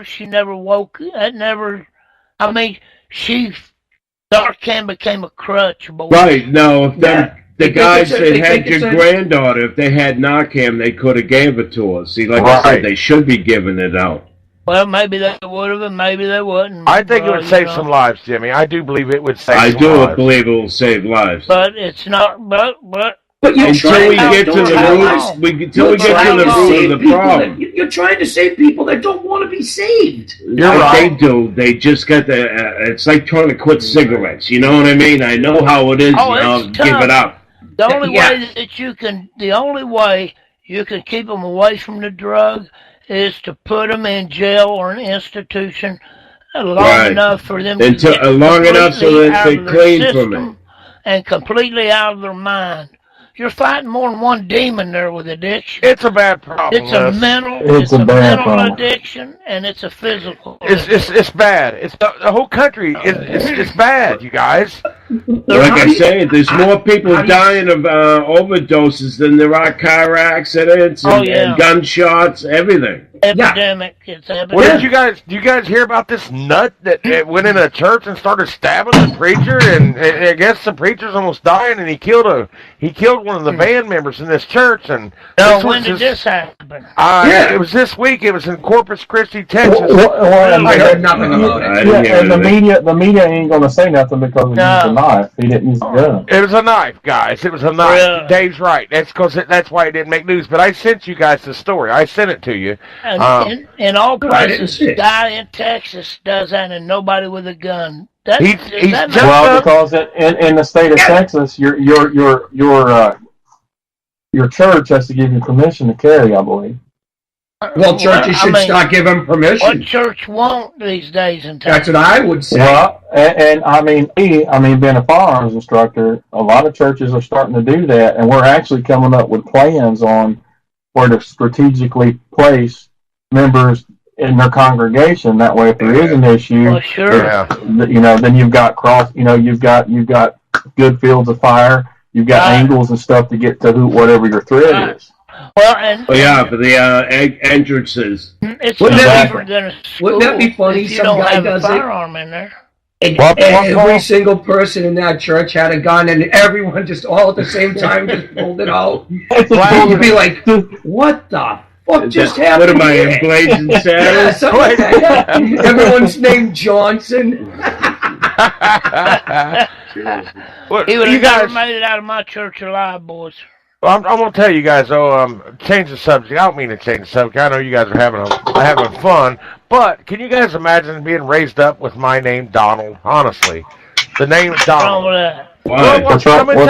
she never woke. I mean, Narcan became a crutch, boy. Right. No, if Yeah. the They think guys it's a- that they had think your it's a- granddaughter, if they had Narcan, they could have gave it to us. See, like I Right. said, they should be giving it out. Well, maybe they would have, and maybe they wouldn't. I think it would you save know. some lives, Jimmy. I do believe it would save I some do lives. believe it will save lives. But it's not. But But you're Until trying we to get to don't the realize- root, until we you're get to trying the to root save of the people problem. you're trying to save people that don't want to be saved. You're What right. they do, they just got the. It's like trying to quit cigarettes. You know what I mean? I know how it is. Oh, and I'll it's give tough. it up. the only Yeah. way that the only way you can keep them away from the drug is to put them in jail or an institution long Right. enough for them Until to get long enough so completely that out they of their clean from system and completely out of their mind. You're fighting more than one demon there with addiction. It's a bad problem. It's a Les. mental, It's a bad mental problem. addiction, and it's a physical. It's bad. It's the whole country. It's bad, you guys. Like I said, there's more people dying of overdoses than there are car accidents and gunshots, everything. epidemic. It's epidemic. Well, did you guys hear about this nut that went in a church and started stabbing the preacher, and I guess the preacher's almost dying, and he killed one of the band members in this church, and No, this when was did this happen? It was this week. It was in Corpus Christi, Texas. I heard nothing about it. I didn't hear and the anything. media ain't gonna say nothing because he used No. a knife. He didn't use a gun. It was a knife, guys. It was a knife. Yeah. Dave's right. That's why it didn't make news. But I sent you guys the story. I sent it to you. And in all I didn't places, see it. guy in Texas does that, and nobody with a gun. That, He's that just- Well, because in the state of Texas, your church has to give you permission to carry, I believe. Well, churches should start giving What permission. church won't these days in That's Texas? what I would say. Well, and I mean, being a firearms instructor, a lot of churches are starting to do that, and we're actually coming up with plans on where to strategically place members in their congregation. That way, if there is an issue, Well, sure. then you've got you've got good fields of fire, you've got Right. angles and stuff to get to whatever your threat Right. is. Well, and Oh yeah, for the entrances. it's Wouldn't no that be- different than a school. wouldn't that be funny? If you Some don't guy have a does it. firearm in there. And What, every Paul? single person in that church had a gun, and everyone just all at the same time just pulled it out. And you'd be like, "What the fuck just happened?" What am I, here?" in Blazing Yeah, Saddles? something like that. Yeah. Everyone's named Johnson. Well, He would you have never guys, made it out of my church alive, boys. I'm going to tell you guys, change the subject. I don't mean to change the subject. I know you guys are having fun, but can you guys imagine being raised up with my name, Donald? Honestly, the name What's wrong Donald. with that? Why? Well,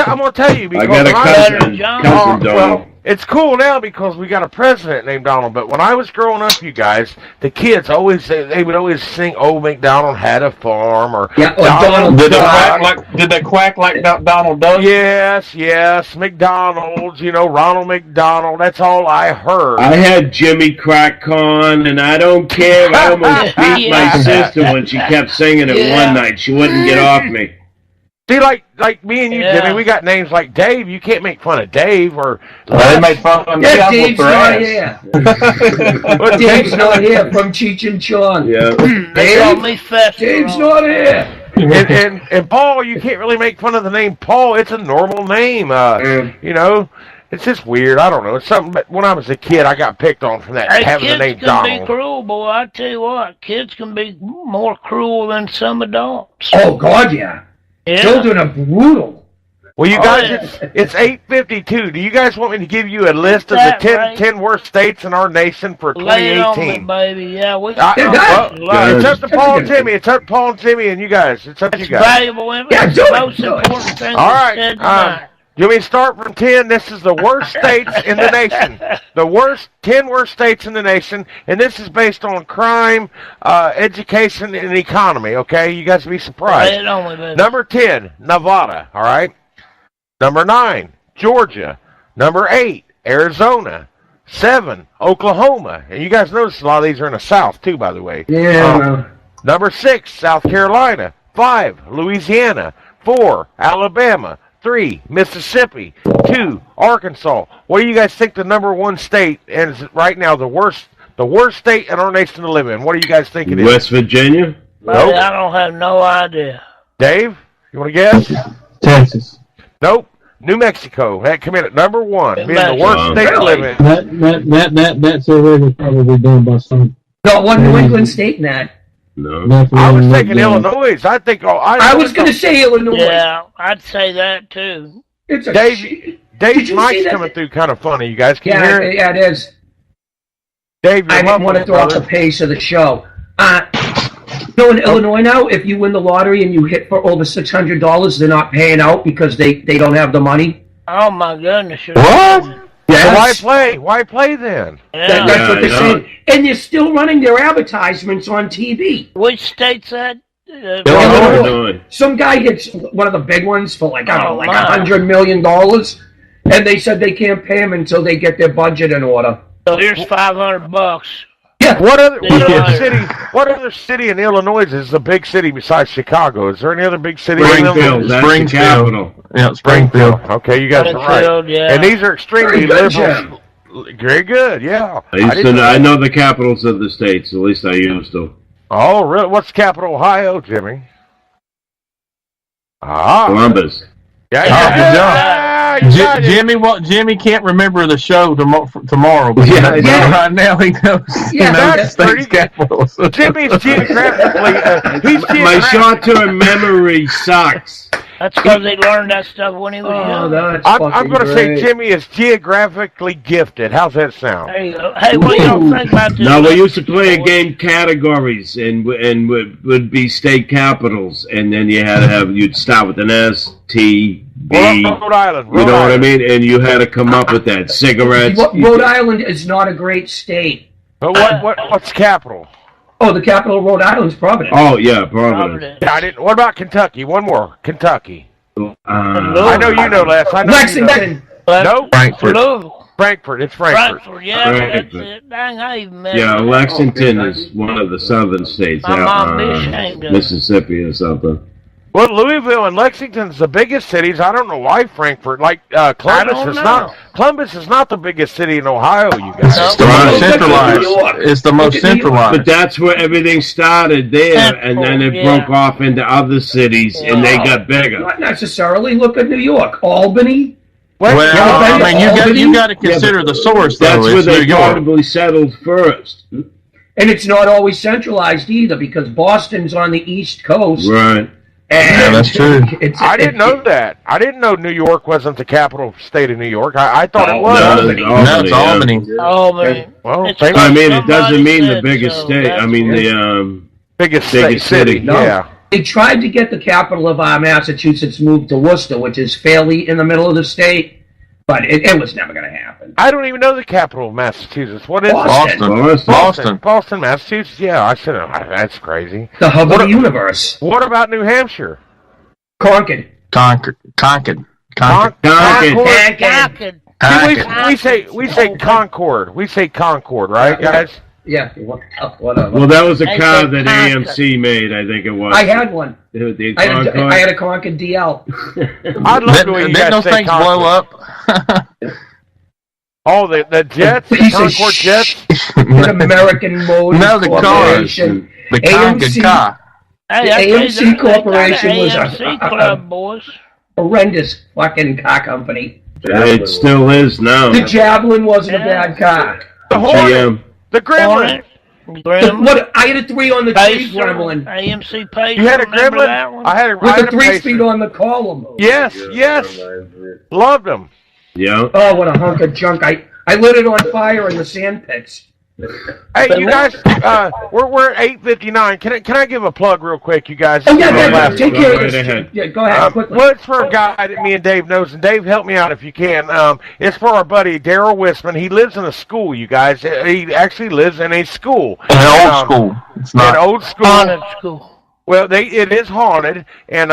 I'm gonna tell you because I got a cousin, John. well, it's cool now because we got a president named Donald. But when I was growing up, you guys, the kids they would always sing "Old MacDonald had a farm" or Donald. Did they quack like Donald Duck? Yes, McDonald's. Ronald McDonald. That's all I heard. I had Jimmy Crack on, and I don't care. I almost beat my sister when she kept singing it one night. She wouldn't get off me. See, like me and you, Jimmy, we got names like Dave. You can't make fun of Dave or. They made fun of me. Yeah, Dave's not here. Dave's not here from Cheech and Chong. Yeah. Dave's not here. And Paul, you can't really make fun of the name Paul. It's a normal name. It's just weird. I don't know. It's something. But when I was a kid, I got picked on from that having the name Donald. Kids can be cruel, boy. I tell you what, kids can be more cruel than some adults. Oh God, yeah. Children are brutal. Well, you guys, it's 8:52. Do you guys want me to give you a list of the 10 worst states in our nation for 2018? Lay it on me, baby. Yeah, it's up to Paul and Timmy. It's up to Paul and Timmy and you guys. It's up to you guys. Valuable information. Yeah, Most important thing. All right. You want me to start from 10? This is the worst states in the nation. The 10 worst states in the nation, and this is based on crime, education, and economy, okay? You guys will be surprised. Lay it on me, baby. Number 10, Nevada, all right? Number 9, Georgia. Number 8, Arizona. 7, Oklahoma. And you guys notice a lot of these are in the South, too, by the way. Yeah. Number 6, South Carolina. 5, Louisiana. 4, Alabama. 3, Mississippi. 2, Arkansas. What do you guys think the number 1 state is right now? The worst state in our nation to live in. What do you guys think it is? West Virginia? Nope. I don't have no idea. Dave, you want to guess? Texas. Nope. New Mexico. That come in at number 1, being the worst state to live in. That's already probably done by some. Not one New England state in that. No. I was thinking Illinois. I think. I was going to say Illinois. Yeah, I'd say that too. It's a Dave's mic's coming through kind of funny. You guys can hear it? Yeah, it is. Dave, I didn't want to throw off the pace of the show. In Illinois now, if you win the lottery and you hit for over $600, they're not paying out because they don't have the money. Oh my goodness! What? Yes. So why play then? Yeah. That's what they're saying. And they're still running their advertisements on TV. Which state's that? Illinois. Some guy hits one of the big ones for like $100 million, and they said they can't pay him until they get their budget in order. So here's $500. Yeah. What other city in Illinois is a big city besides Chicago? Is there any other big city? Springfield. That's the capital. Yeah, Springfield. Okay, you guys are right. Yeah. And these are extremely liberal. Very good, yeah. I know the capitals of the states. At least I used to. Oh, really? What's the capital of Ohio, Jimmy? Columbus. Jimmy can't remember the show tomorrow, but right now he knows. That's state's capital. Jimmy's geographically. My short-term memory sucks. That's because they learned that stuff when he was young. I'm going to say Jimmy is geographically gifted. How's that sound? There you go. Hey, what do you think about this? Now, we used to play a game categories, and would be state capitals, and then you'd start with an S, T, B. Rhode Island. You know what I mean? And you had to come up with that. Cigarettes. Rhode Island is not a great state. But what's capital? Oh, the capital of Rhode Island is Providence. Oh, yeah, Providence. Yeah, what about Kentucky? One more. Kentucky. I know you know, Les. I know Lexington. No. Frankfurt. Frankfurt. It's Frankfurt. Yeah, that's it. Dang, I even met Lexington is one of the southern states. My mom be ashamed of Mississippi or something. Well, Louisville and Lexington's the biggest cities. I don't know why Frankfurt, Columbus is not the biggest city in Ohio, you guys. It's the most centralized. It's the most centralized. But that's where everything started there, and then it broke off into other cities, and they got bigger. Not necessarily. Look at New York. Albany. Well, I mean, you got to consider the source, though. That's where they probably settled first. And it's not always centralized either, because Boston's on the East Coast. Right. Yeah, that's true. I didn't know that. I didn't know New York wasn't the capital state of New York. I thought it was. No, it's Albany. Albany. Well, I mean, it doesn't mean the biggest state. I mean, the biggest city. Yeah. They tried to get the capital of Massachusetts moved to Worcester, which is fairly in the middle of the state, but it was never going to happen. I don't even know the capital of Massachusetts. What is Boston. Boston, Massachusetts. Yeah, I should have. That's crazy. The hub of the universe. What about New Hampshire? Concord. Concord. We say Concord. We say Concord, right, guys? Yeah, whatever. Well, that was a car that AMC made, I think it was. I had one. I had a Concord DL. I'd love to hear you guys those say things Concord. blow up? Oh, the jets, the Concord jets. An American Motors Corporation. The Concord car. Hey, AMC Corporation was AMC Club, boys. Horrendous fucking car company. It still is now. The Javelin wasn't a bad car. The Hornet. The Gremlin. What? I had a 3 on the tree Gremlin. AMC Pacer. You had a Gremlin? I had a with the 3-speed on the column. Yes. Loved them. Yeah. Oh, what a hunk of junk! I lit it on fire in the sand pits. Hey, you guys, we're at 8:59. Can I give a plug real quick, you guys? Oh yeah, take care of this. Yeah, go ahead. Quickly. Well, it's for a guy that me and Dave knows, and Dave, help me out if you can. It's for our buddy Daryl Whisman. He lives in a school, you guys. He actually lives in a school. An old school. It's not an old school. Haunted school. Well, it is haunted, and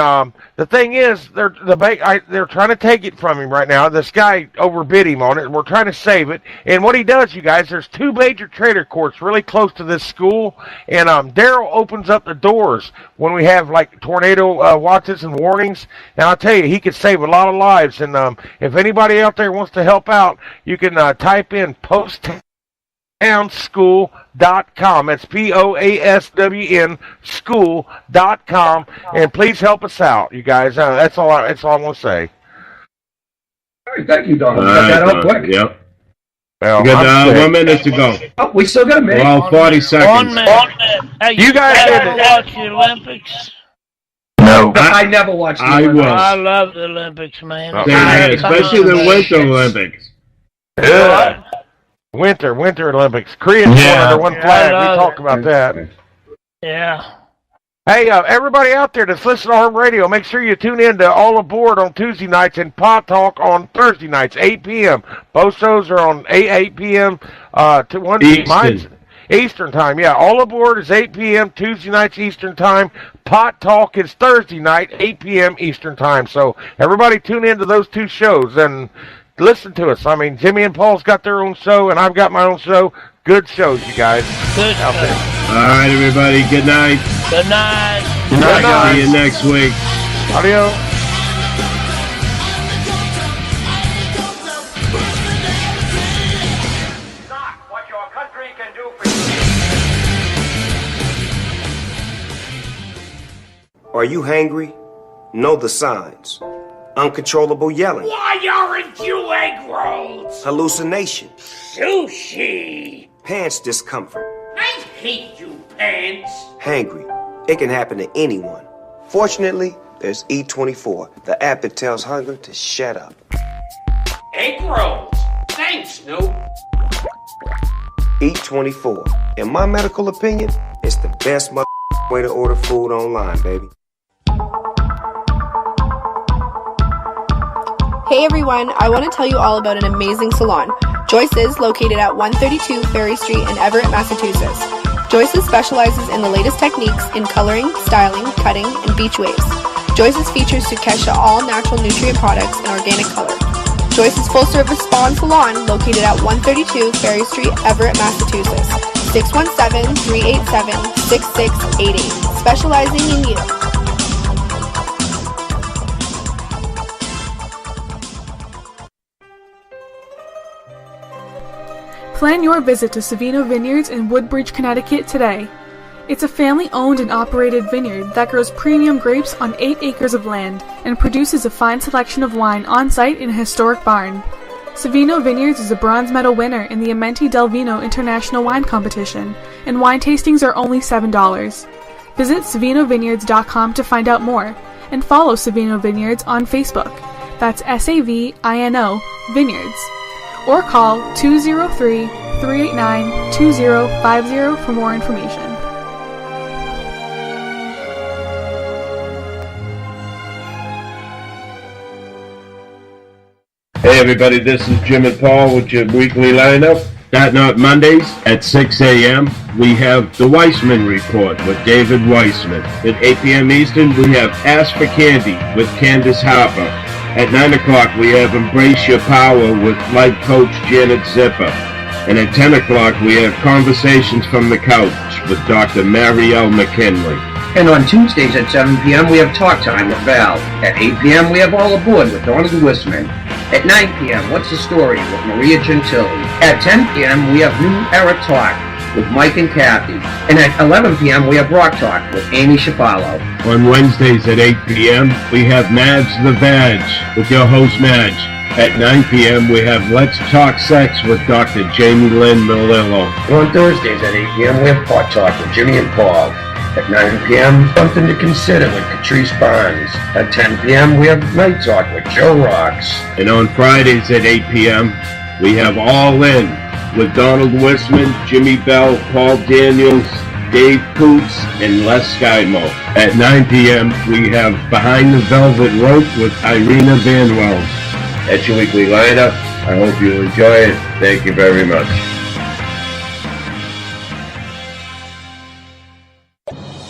the thing is, they're trying to take it from him right now. This guy overbid him on it, and we're trying to save it. And what he does, you guys, there's 2 major trailer courts really close to this school, and Daryl opens up the doors when we have like tornado watches and warnings. And I'll tell you, he could save a lot of lives. And if anybody out there wants to help out, you can type in postownschool.com. That's POASWN school.com, and please help us out, you guys. That's all I'm gonna say. All right, thank you, Don. Got that out quick. Yep. Well, we got 1 minute to go. Oh, we still got a minute. Well, 40 seconds. 1 minute. Hey, you guys ever watch the Olympics? No. I never watched the I Olympics. will. I love the Olympics, man. Especially the Winter Olympics. Yeah. Winter Olympics. Korea's under one flag. We talk about that. Yeah. Hey, everybody out there that's listening to Arm Radio, make sure you tune in to All Aboard on Tuesday nights and Pot Talk on Thursday nights, 8 p.m. Both shows are on 8 p.m. To 1 Eastern time. Yeah, All Aboard is 8 p.m. Tuesday nights Eastern time. Pot Talk is Thursday night, 8 p.m. Eastern time. So everybody tune in to those 2 shows and listen to us. I mean, Jimmy and Paul's got their own show, and I've got my own show. Good shows, you guys. Good out there. All right, everybody. Good night. Good night. Good night. See you next week. Adios. What your country can do for you. Are you hangry? Know the signs. Uncontrollable yelling. Why aren't you egg rolls? Hallucination. Sushi. Pants discomfort. I hate you, pants. Hangry. It can happen to anyone. Fortunately, there's E24, the app that tells hunger to shut up. Egg rolls. Thanks, Snoop. E24. In my medical opinion, it's the best way to order food online, baby. Hey everyone, I want to tell you all about an amazing salon. Joyce's, located at 132 Ferry Street in Everett, Massachusetts. Joyce's specializes in the latest techniques in coloring, styling, cutting, and beach waves. Joyce's features Sukesha all-natural nutrient products and organic color. Joyce's full-service spa and salon, located at 132 Ferry Street, Everett, Massachusetts. 617-387-6688. Specializing in you. Plan your visit to Savino Vineyards in Woodbridge, Connecticut today. It's a family-owned and operated vineyard that grows premium grapes on 8 acres of land and produces a fine selection of wine on-site in a historic barn. Savino Vineyards is a bronze medal winner in the Amenti del Vino International Wine Competition, and wine tastings are only $7. Visit SavinoVineyards.com to find out more, and follow Savino Vineyards on Facebook. That's SAVINO Vineyards. Or call 203-389-2050 for more information. Hey everybody, this is Jim and Paul with your weekly lineup. Starting out Mondays at 6 a.m., we have the Whisman Report with David Whisman. At 8 p.m. Eastern, we have Ask for Candy with Candace Harper. At 9 o'clock, we have Embrace Your Power with life coach Janet Zipper. And at 10 o'clock, we have Conversations from the Couch with Dr. Marielle McKinley. And on Tuesdays at 7 p.m., we have Talk Time with Val. At 8 p.m., we have All Aboard with Donald Whisman. At 9 p.m., What's the Story with Maria Gentili. At 10 p.m., we have New Era Talk with Mike and Kathy. And at 11 p.m., we have Rock Talk with Amy Shapalo. On Wednesdays at 8 p.m., we have Madge the Vag with your host Madge. At 9 p.m., we have Let's Talk Sex with Dr. Jamie Lynn Melillo. On Thursdays at 8 p.m., we have Pot Talk with Jimmy and Paul. At 9 p.m., Something to Consider with Catrice Barnes. At 10 p.m., we have Night Talk with Joe Rocks. And on Fridays at 8 p.m., we have All In with Donald Whisman, Jimmy Bell, Paul Daniels, Dave Coots, and Les Skymo. At 9 p.m., we have Behind the Velvet Rope with Irina Van Wells. That's your weekly lineup. I hope you enjoy it. Thank you very much.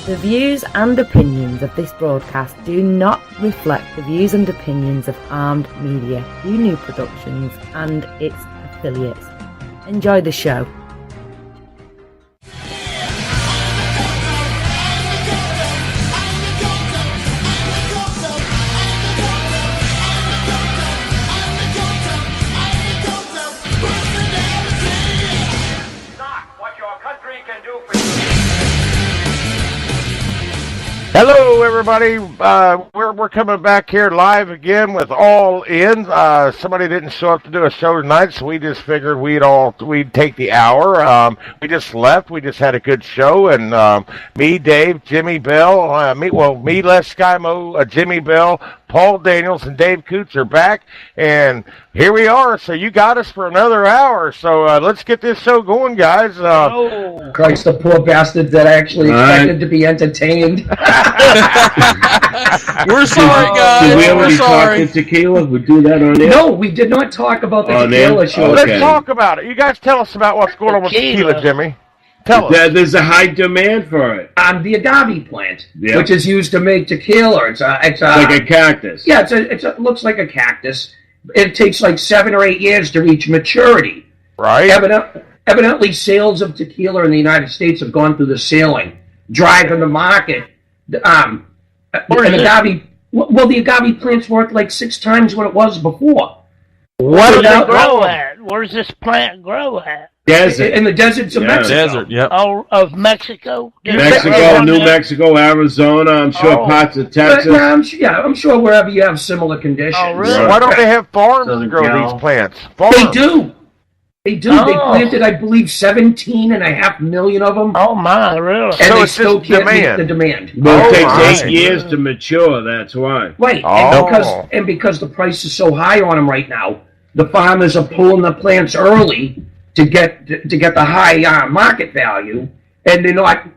The views and opinions of this broadcast do not reflect the views and opinions of Armed Media, New Productions, and its affiliates. Enjoy the show. Hello, everybody. We're coming back here live again with All In. Somebody didn't show up to do a show tonight, so we just figured we'd take the hour. We just left. We just had a good show, and me, Dave, Jimmy Bell, me, Les Skymo, Jimmy Bell, Paul Daniels, and Dave Coots are back, and here we are. So you got us for another hour. So let's get this show going, guys. Christ, the poor bastard that I actually expected to be entertained. We're sorry, guys. Did we We're already sorry. talk to tequila? We do that on air? No, we did not talk about the tequila show. Let's talk about it. You guys tell us about what's going on with tequila, Jimmy. Tell us. There's a high demand for it. The agave plant, which is used to make tequila. It's like a cactus. Yeah, it looks like a cactus. It takes like 7 or 8 years to reach maturity. Right. Evidently, sales of tequila in the United States have gone through the ceiling, driving the market. The agave plant's worth like 6 times what it was before. Where does it grow at? Where does this plant grow at? Desert. In the deserts of Mexico. Desert, yep. Oh, of Mexico? Mexico, New Mexico, Arizona, I'm sure parts of Texas. I'm sure wherever you have similar conditions. Oh, really? Why don't they have farms to grow these plants? Farms. They do. They planted, I believe, 17.5 million of them. Oh, my, really? And so they it's still just can't demand. meet the demand. Well, it takes 8 years to mature, that's why. Right, and because the price is so high on them right now, the farmers are pulling the plants early to get the high market value, and they're not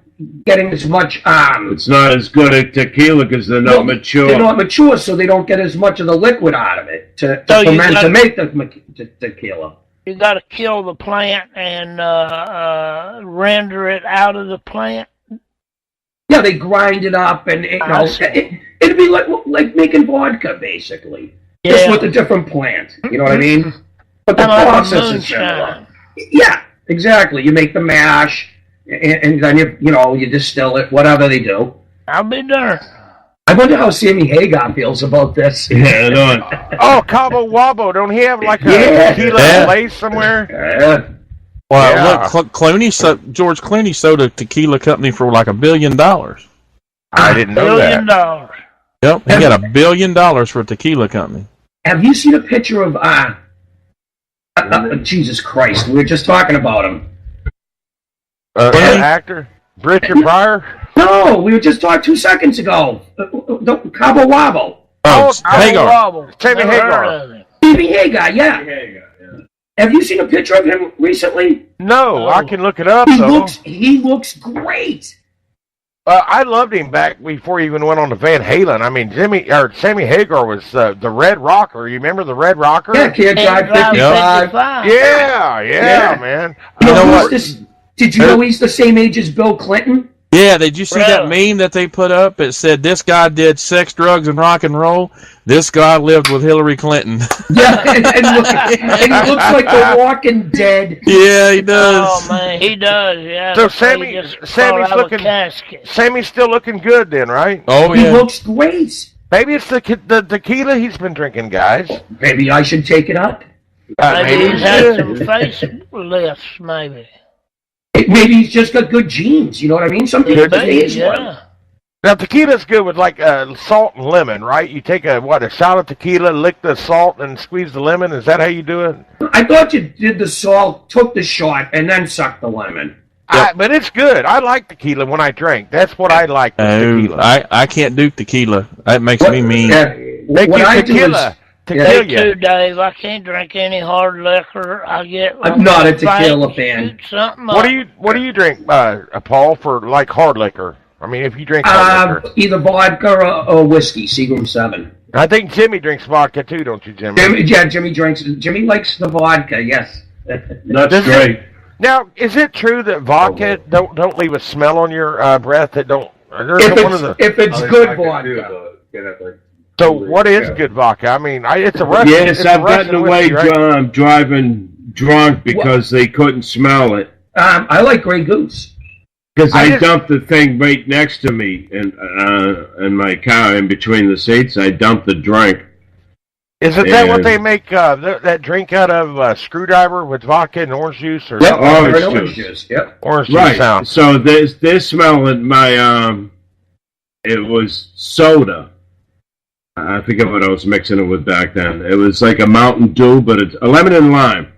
getting as much. It's not as good at tequila because they're not mature. They're not mature, so they don't get as much of the liquid out of it to ferment to make the tequila. You got to kill the plant and render it out of the plant. Yeah, they grind it up, and it'd be like making vodka, basically, just with a different plant. You know what I mean? But the process is similar. Yeah, exactly. You make the mash, and then you distill it, whatever they do. I'll be darned. I wonder how Sammy Hagar feels about this. Yeah, I know. Oh, Cabo Wabo, don't he have like a tequila place somewhere? Yeah. Well, look, George Clooney sold a tequila company for like $1 billion. I didn't know that. $1 billion. Yep, he got $1 billion for a tequila company. Have you seen a picture of Jesus Christ? We were just talking about him. Actor? Richard Pryor? No, we were just talking 2 seconds ago. Cabo Wabo. Oh, Hagar. Sammy Hagar. Sammy Hagar, yeah. Have you seen a picture of him recently? No, I can look it up. He looks great. I loved him back before he even went on to Van Halen. I mean, Sammy Hagar was the Red Rocker. You remember the Red Rocker? Yeah, Can't Drive 55. Yeah, man. You know what? Did you know he's the same age as Bill Clinton? Yeah, did you see that meme that they put up? It said, this guy did sex, drugs, and rock and roll. This guy lived with Hillary Clinton. Yeah, and he looks like the Walking Dead. Yeah, he does. Oh, man, he does, yeah. So Sammy's still looking good then, right? Oh, He yeah. looks great. Maybe it's the tequila he's been drinking, guys. Maybe I should take it up. Maybe he's had some face lifts, maybe. Maybe he's just got good genes. You know what I mean? Some people age one. Now tequila's good with like salt and lemon, right? You take a shot of tequila, lick the salt, and squeeze the lemon. Is that how you do it? I thought you did the salt, took the shot, and then sucked the lemon. But it's good. I like tequila when I drink. That's what I like with tequila. I can't do tequila. That makes me mean. Me too, Dave. I can't drink any hard liquor. I'm not a tequila fan. What do you drink, Paul, for like hard liquor? I mean, if you drink hard liquor, either vodka or whiskey, Seagram 7. I think Jimmy drinks vodka too, don't you, Jimmy? Jimmy drinks. Jimmy likes the vodka. Yes, that's great. Now, is it true that vodka don't leave a smell on your breath? That don't. If it's good vodka. So what is good vodka? I mean, it's a Russian. Yes, I've gotten away right? driving drunk because they couldn't smell it. I like Grey Goose. Because I dumped the thing right next to me in my car, in between the seats. I dumped the drink. Isn't that what they make that drink out of? Screwdriver with vodka and orange juice, or orange juice. Yep, orange juice. Right. Sound. So this smell in my it was soda. I forget what I was mixing it with back then. It was like a Mountain Dew, but it's a lemon and lime.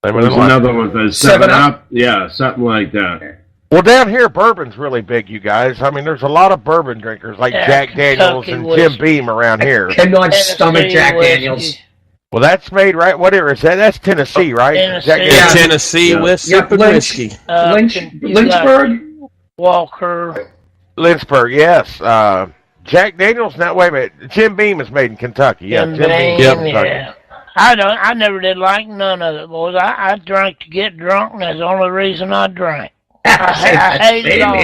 There's another one. There's 7-Up. Yeah, something like that. Well, down here, bourbon's really big, you guys. I mean, there's a lot of bourbon drinkers like Jack Daniels and Jim Beam around here. I cannot stomach Jack Daniels. Well, that's made right. Whatever is that? That's Tennessee, right? Tennessee whiskey. Lynchburg, Walker, Lynchburg. Yes. Jack Daniels. Now, wait a minute. Jim Beam is made in Kentucky. Yeah, Jim Beam. Yeah. I never did like none of it, boys. I drank to get drunk, and that's the only reason I drank. I hate it all.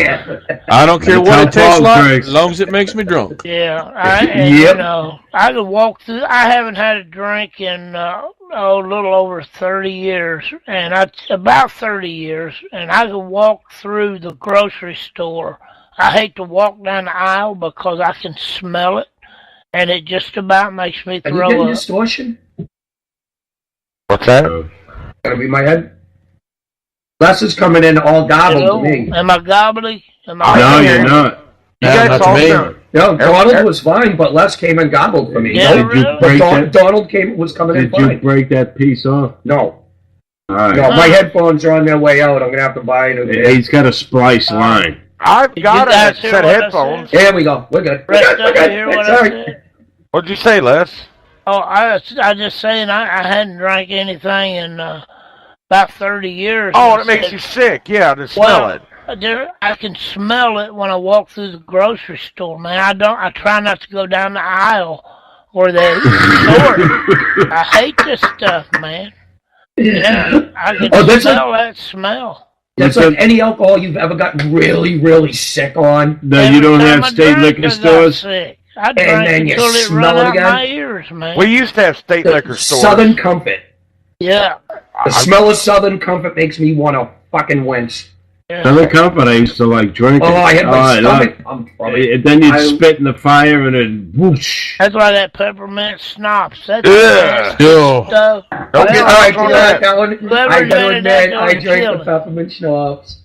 I don't care what it tastes like, as long as it makes me drunk. Yeah, you know, I could walk through. I haven't had a drink in a little over 30 years, and about 30 years, and I could walk through the grocery store. I hate to walk down the aisle because I can smell it, and it just about makes me throw up. Are you getting distortion? What's that? Gotta be my head. Les is coming in all gobbled to me. Am I gobbly? No, you're not. You guys all no, Donald was fine, but Les came in gobbled for me. Yeah, Donald was coming in fine. Did you break that piece off? No. All right. No, my headphones are on their way out. I'm going to have to buy a new pair. He's got a splice line. I've got a set of headphones. There we go. We're good. Sorry. What'd you say, Les? Oh, I was just saying I hadn't drank anything in about 30 years. Oh, it makes you sick. Yeah, to smell it. I can smell it when I walk through the grocery store, man. I try not to go down the aisle where they store it. I hate this stuff, man. Yeah, I can smell that smell. That's like any alcohol you've ever gotten really, really sick on. No, you don't have state liquor stores? I drank until it ran out my ears, man. We used to have state liquor stores. Southern Comfort. Yeah. The smell of Southern Comfort makes me want to fucking wince. Yeah. Southern Comfort, I used to like drinking. Oh, I had my stomach. And then you'd spit in the fire and then whoosh. That's why that peppermint schnapps. That's stuff. Don't get that one. I gotta admit, I drank the peppermint schnapps.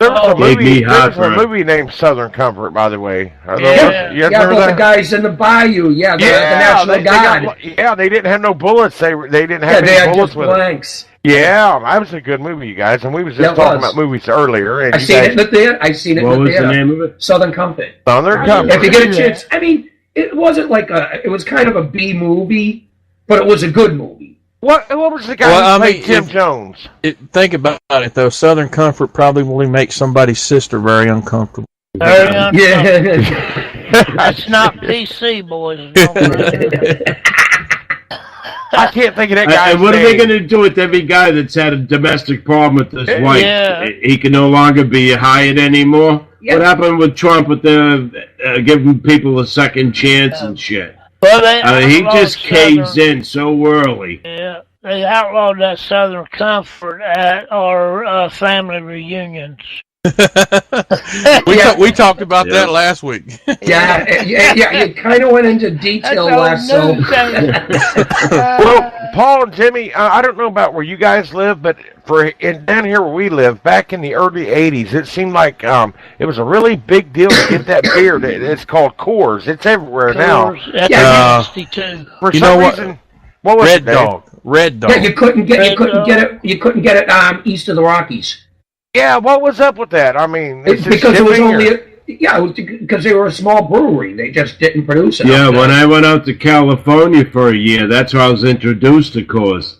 There was a movie named Southern Comfort, by the way. But the guys in the bayou, the National Guard. They didn't have no bullets. They didn't have any bullets with blanks. Yeah, that was a good movie, you guys. And we was just talking about movies earlier. And I seen it in the theater. I seen it in the theater. What was the name of it? Southern Comfort. Southern Comfort. If you get a chance, I mean, it wasn't like it was kind of a B movie, but it was a good movie. What was the guy who played Jim Jones? Think about it, though. Southern Comfort probably makes somebody's sister very uncomfortable. Very uncomfortable. Yeah. That's not PC, boys. Don't worry. I can't think of that guy. And what are they going to do with every guy that's had a domestic problem with his wife? Yeah. He can no longer be hired anymore. Yeah. What happened with Trump with the giving people a second chance and shit? Well, He just caves in so early. Yeah, they outlawed that Southern Comfort at our family reunions. We talked about that last week. Yeah. You kind of went into detail last so. Well, Paul and Jimmy, I don't know about where you guys live, but down here where we live, back in the early '80s, it seemed like it was a really big deal to get that beer. It's called Coors. It's everywhere now. That's nasty too. For some reason, what was Red it, Dave? Dog. Red Dog. Yeah, you couldn't get it east of the Rockies. Yeah, what was up with that? I mean, Because it was only because they were a small brewery. They just didn't produce it. Yeah, when I went out to California for a year, that's how I was introduced to Coors.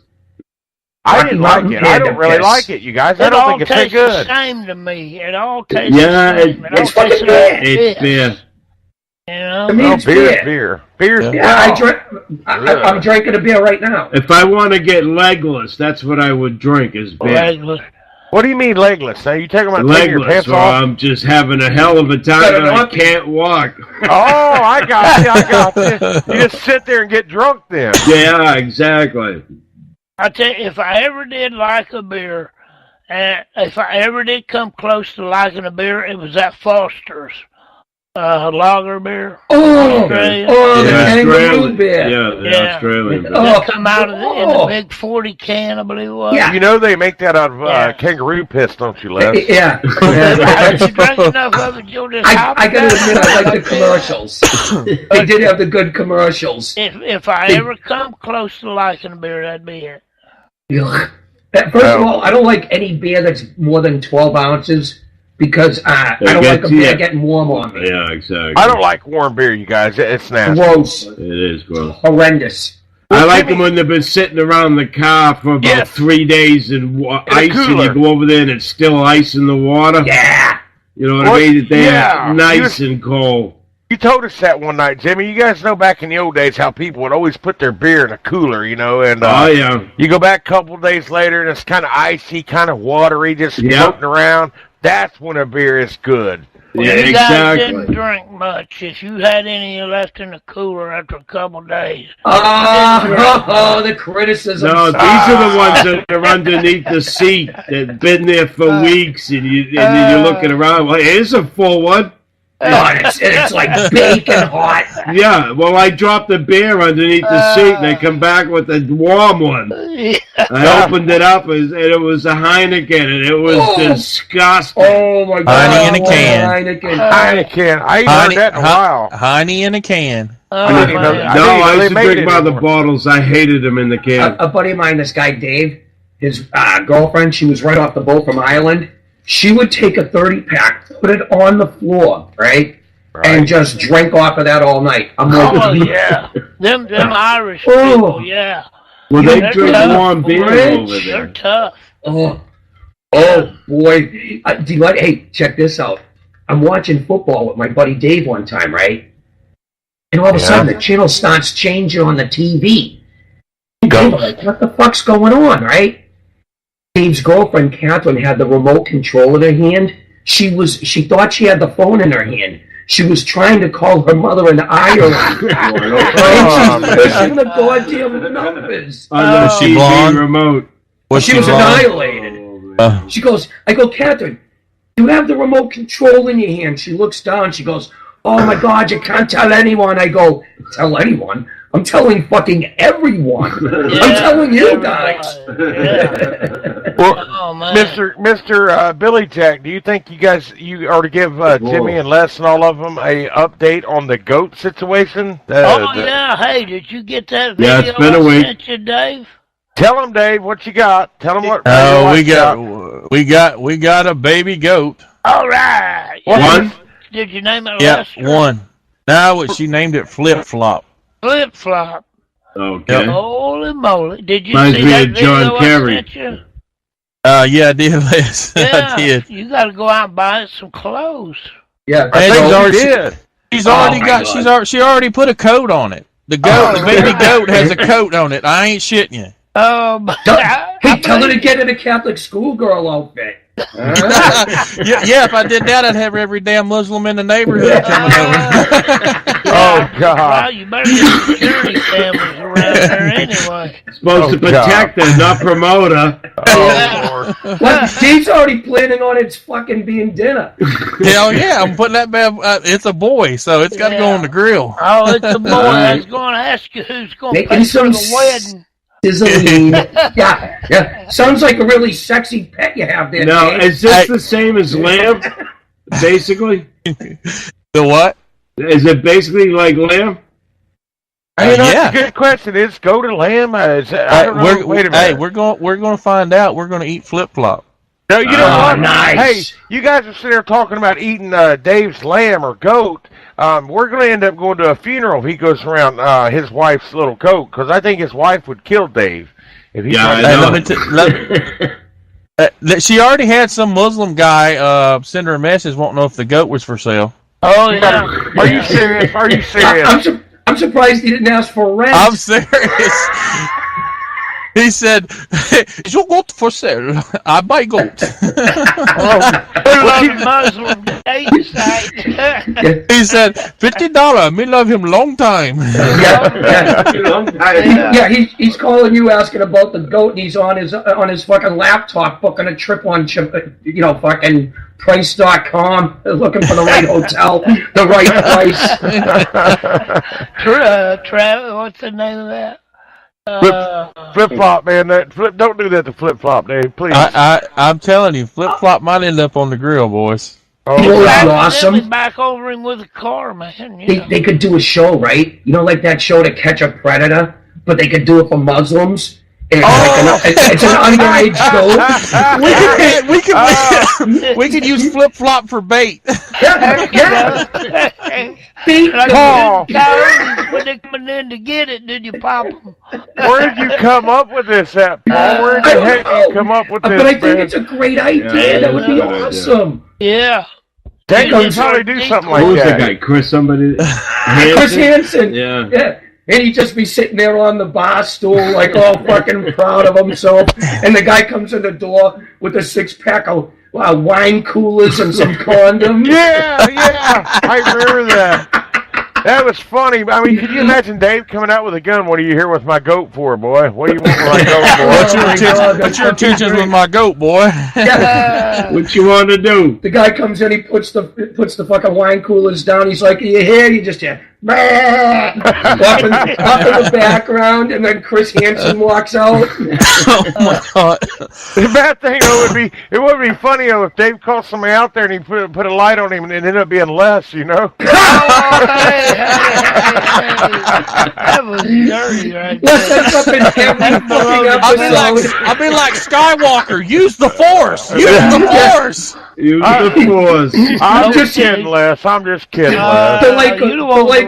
I didn't like it. I don't really like it, you guys. I don't think it's that good. It all tastes the same to me. It all tastes Yeah, the same. it's fucking beer. It's beer. You know? To me, it's beer. Beer's Yeah, I'm drinking a beer right now. If I want to get legless, that's what I would drink is beer. Legless. What do you mean legless? Now you talking about taking your Legless, pants or off? I'm just having a hell of a time and I can't walk. Oh, I got you. You just sit there and get drunk then. Yeah, exactly. I tell you, if I ever did like a beer, and if I ever did come close to liking a beer, it was that Foster's lager beer. Oh, Australia. the kangaroo Australian beer. Yeah, the Australian beer. That come out of in the big 40 can, I believe it was. Yeah. You know they make that out of kangaroo piss, don't you, Les? Yeah. Haven't you drank enough of it, Joe? I got to admit, I like the commercials. They did have the good commercials. If I ever come close to liking a beer, that'd be it. First of all, I don't like any beer that's more than 12 ounces because I don't like a beer getting warm on me. Yeah, exactly. I don't like warm beer, you guys. It's nasty. Gross. It is gross. Horrendous. I like them when they've been sitting around the car for about 3 days and ice, and you go over there and it's still ice in the water. Yeah. You know what I mean? They're nice and cold. You told us that one night, Jimmy. You guys know back in the old days how people would always put their beer in a cooler, you know, and you go back a couple of days later and it's kind of icy, kind of watery, just floating around. That's when a beer is good. Well, you guys didn't drink much. If you had any left in the cooler after a couple of days. The criticism. No, these are the ones that are underneath the seat that've been there for weeks, and you're looking around. Well, here's a full one. No, it's like bacon hot. Yeah, well, I dropped the beer underneath the seat, and they come back with a warm one. I opened it up, and it was a Heineken, and it was disgusting. Oh, my God. Honey in a can. Heineken. I ain't heard that in a while. Honey in a can. I used to drink by the bottles. I hated them in the can. A buddy of mine, this guy Dave, his girlfriend, she was right off the boat from Ireland. She would take a 30-pack, put it on the floor, right? And just drink off of that all night. I'm like, yeah. Them Irish people, yeah. Well, they drink warm beer over there. They're tough. Oh, boy. Hey, check this out. I'm watching football with my buddy Dave one time, right? And all of a sudden, the channel starts changing on the TV. And Dave, like, what the fuck's going on, right? Dave's girlfriend, Catherine, had the remote control in her hand. She thought she had the phone in her hand. She was trying to call her mother in Ireland. She's pushing the goddamn numbers. On the TV remote. She was annihilated. I go, Catherine, you have the remote control in your hand. She looks down. She goes, oh, my God, you can't tell anyone. I go, tell anyone? I'm telling fucking everyone. I'm telling you guys. Well, Mr. Billy Jack, do you think you are to give Jimmy and Les and all of them a update on the goat situation? Hey, did you get that video? Yeah, it's been a week. Sent you, Dave? Tell them, Dave, what you got. Tell them what. We got a baby goat. All right. One. Did you name it? Yeah, one. No, she named it Flip Flop. Flip Flop. Okay. Holy moly! Did you Reminds see me that of John video Kerry. I sent you? Yeah, I did, Les. Yeah, I did. you got to go out and buy some clothes. Yeah. I think Eddie's already did. She's already got. She already put a coat on it. The goat, the baby goat, has a coat on it. I ain't shitting you. Hey, tell her to get in a Catholic schoolgirl outfit. Yeah, if I did that, I'd have every damn Muslim in the neighborhood coming over. Oh God! Well, you better get security cameras around there anyway. Supposed to protect her, not promote her. Oh Lord! Well, Dave's already planning on its fucking being dinner. Hell yeah, I'm putting that bad. It's a boy, so it's got to go on the grill. Oh, it's a boy. I was going to ask you who's going to pay Making for some the wedding. sizzling. Yeah. Sounds like a really sexy pet you have there. No, Dave. is this the same as lamb? Basically, The what? is it basically like lamb? Hey, that's yeah. a good question. Is goat or lamb? I don't know. Wait a minute. Hey, we're going to find out. We're going to eat flip flop. No, you know what? Nice. Hey, you guys are sitting there talking about eating Dave's lamb or goat. We're going to end up going to a funeral if he goes around his wife's little goat, because I think his wife would kill Dave if he. Yeah, I know. She already had some Muslim guy send her a message, won't know if the goat was for sale. Oh, yeah. Are you serious? Are you serious? I'm surprised he didn't ask for rent. I'm serious. He said, "Is your goat for sale? I buy goat." Muslim dating site. He said, $50. Me love him long time. Yeah, he's calling you asking about the goat, and he's on his fucking laptop booking a trip on fucking price.com, looking for the right hotel, the right price. What's the name of that? Flip flop, man. Don't do that to flip flop, Dave. Please. I'm telling you, flip flop might end up on the grill, boys. Oh, that's awesome. Back over him with a car, man. They could do a show, right? You know, like that show To Catch a Predator, but they could do it for Muslims. And it's an underage goat. We could use flip flop for bait. Yeah. Paul. When they're coming in to get it, did you pop them? Where did you come up with this at, Paul? Where the heck did you come up with this? But I think it's a great idea. Yeah, that would be awesome. Yeah. They could probably do something like Who's that. the guy? Chris somebody? Chris Hansen. Yeah. And he'd just be sitting there on the bar stool, like all fucking proud of himself. And the guy comes in the door with a 6-pack of wine coolers and some condoms. Yeah, I remember that. That was funny. I mean, could you imagine Dave coming out with a gun? What are you here with my goat for, boy? What do you want with my goat, boy? What's your intentions with my goat, boy? What you want to do? The guy comes in, he puts the fucking wine coolers down. He's like, "Are you here?" You just hear, up in the background, and then Chris Hansen walks out. Oh my God! The bad thing though it would be funny though if Dave called somebody out there and he put a light on him and it ended up being less, you know. That was dirty, right I'll be like Skywalker. Use the Force. Use the Force. Use the Force. I'm just kidding, Les. I'm just kidding, Les. The light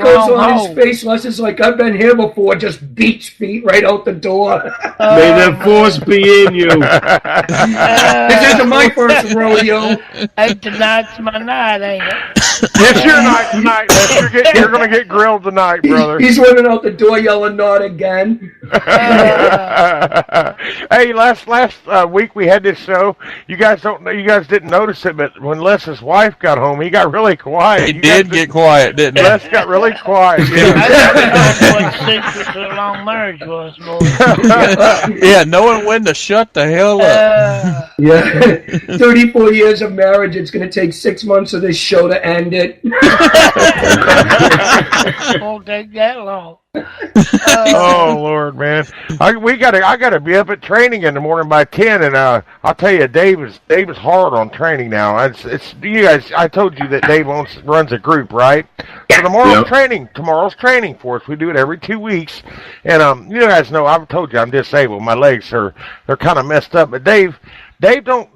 goes on his face. Les is like, "I've been here before." Just beats feet right out the door. May the Force be in you. This isn't my first rodeo. Hey, tonight's my night, ain't it? It's your night tonight, Les. You're going to get grilled tonight, brother. He's running out the door yelling, "Not again." Hey, last week we had this show. You guys didn't notice it, but when Les's wife got home, he got really quiet. He did get quiet, didn't he? Les got really quiet. I didn't know what secret to a long marriage was, boy. Yeah, knowing when to shut the hell up. Yeah, 34 years of marriage. It's going to take 6 months of this show to end it. Won't take that long. Oh Lord, man! I gotta be up at training in the morning by 10, and I'll tell you, Dave is hard on training now. It's you guys. I told you that Dave runs a group, right? So tomorrow's training for us. We do it every 2 weeks, and you guys know I've told you I'm disabled. My legs they're kind of messed up, but Dave don't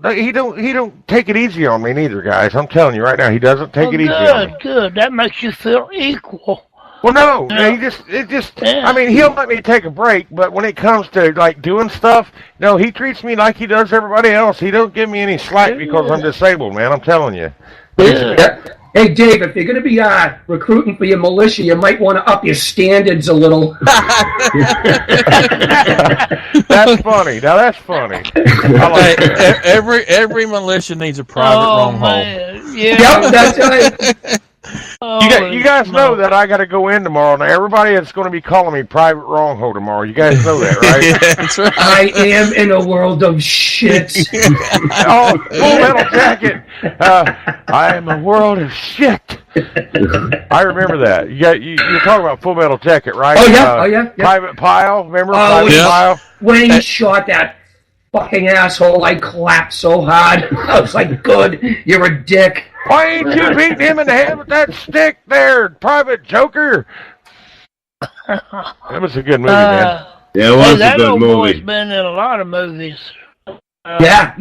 take it easy on me neither, guys. I'm telling you right now, he doesn't take it easy on me. Good. That makes you feel equal. Well, no, I mean, he'll let me take a break, but when it comes to, like, doing stuff, no, he treats me like he does everybody else. He don't give me any slack because I'm disabled, man, I'm telling you. Yeah, Hey, Dave, if you're going to be recruiting for your militia, you might want to up your standards a little. That's funny. Now that's funny. Every militia needs a private wrong hole. Yeah. Yep, that's right. You guys know that I got to go in tomorrow. Now everybody that's going to be calling me Private Wronghole tomorrow. You guys know that, right? Yeah, that's right. I am in a world of shit. Oh, Full Metal Jacket. I am a world of shit. I remember that. You're talking about Full Metal Jacket, right? Oh yeah. Private Pile. Remember Oh, Private Pile? When he shot that fucking asshole, I clapped so hard. I was like, "Good, you're a dick." Why ain't you beating him in the head with that stick there, Private Joker? That was a good movie, man. Yeah, it was a that good old movie. boy's been in a lot of movies. Yeah.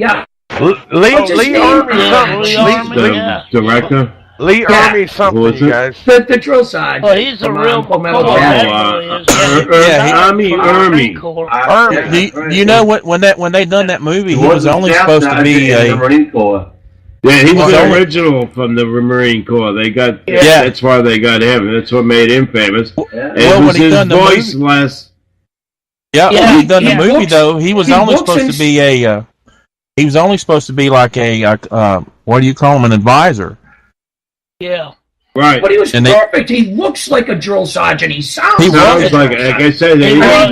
Lee Army something. The director? Lee Army something, Who is you it? guys. The drill sergeant. Well, he's a real Army. Do you know what when they done that movie? He was only supposed to be a Marine Corps. Yeah, he was the original from the Marine Corps. They got that's why they got him. That's what made him famous. It was his voice last. Yeah, when he done the movie though, he was only supposed to be a. He was only supposed to be like a what do you call him, an advisor? Yeah. Right. But he was perfect. He looks like a drill sergeant. He sounds like I said,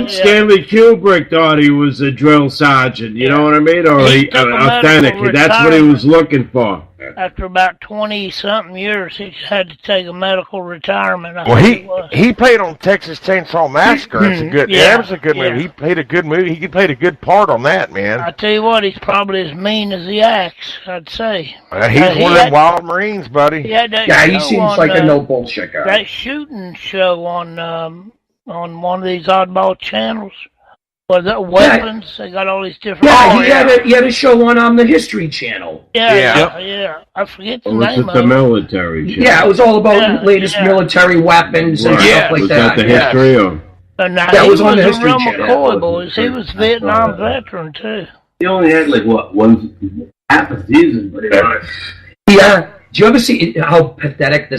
Stanley Kubrick thought he was a drill sergeant. You know what I mean? Or authentic. That's what he was looking for. After about 20-something years, he had to take a medical retirement. Well, he played on Texas Chainsaw Massacre. It's a good. That was a good movie. He played a good movie. He played a good part on that, man. I tell you what, he's probably as mean as he acts. I'd say. He's one of them Wild Marines, buddy. He seems like a no bullshit guy. That shooting show on one of these oddball channels. Well, the weapons, they got all these different... Yeah, he had a show on the History Channel. Yeah. I forget the name of the military channel? Yeah, it was all about latest military weapons and stuff like that. Was that the History or... That was on the History real Channel. McCoy boys. He was a Vietnam veteran, too. He only had, half a season, pretty much. Yeah. Did you ever see how pathetic the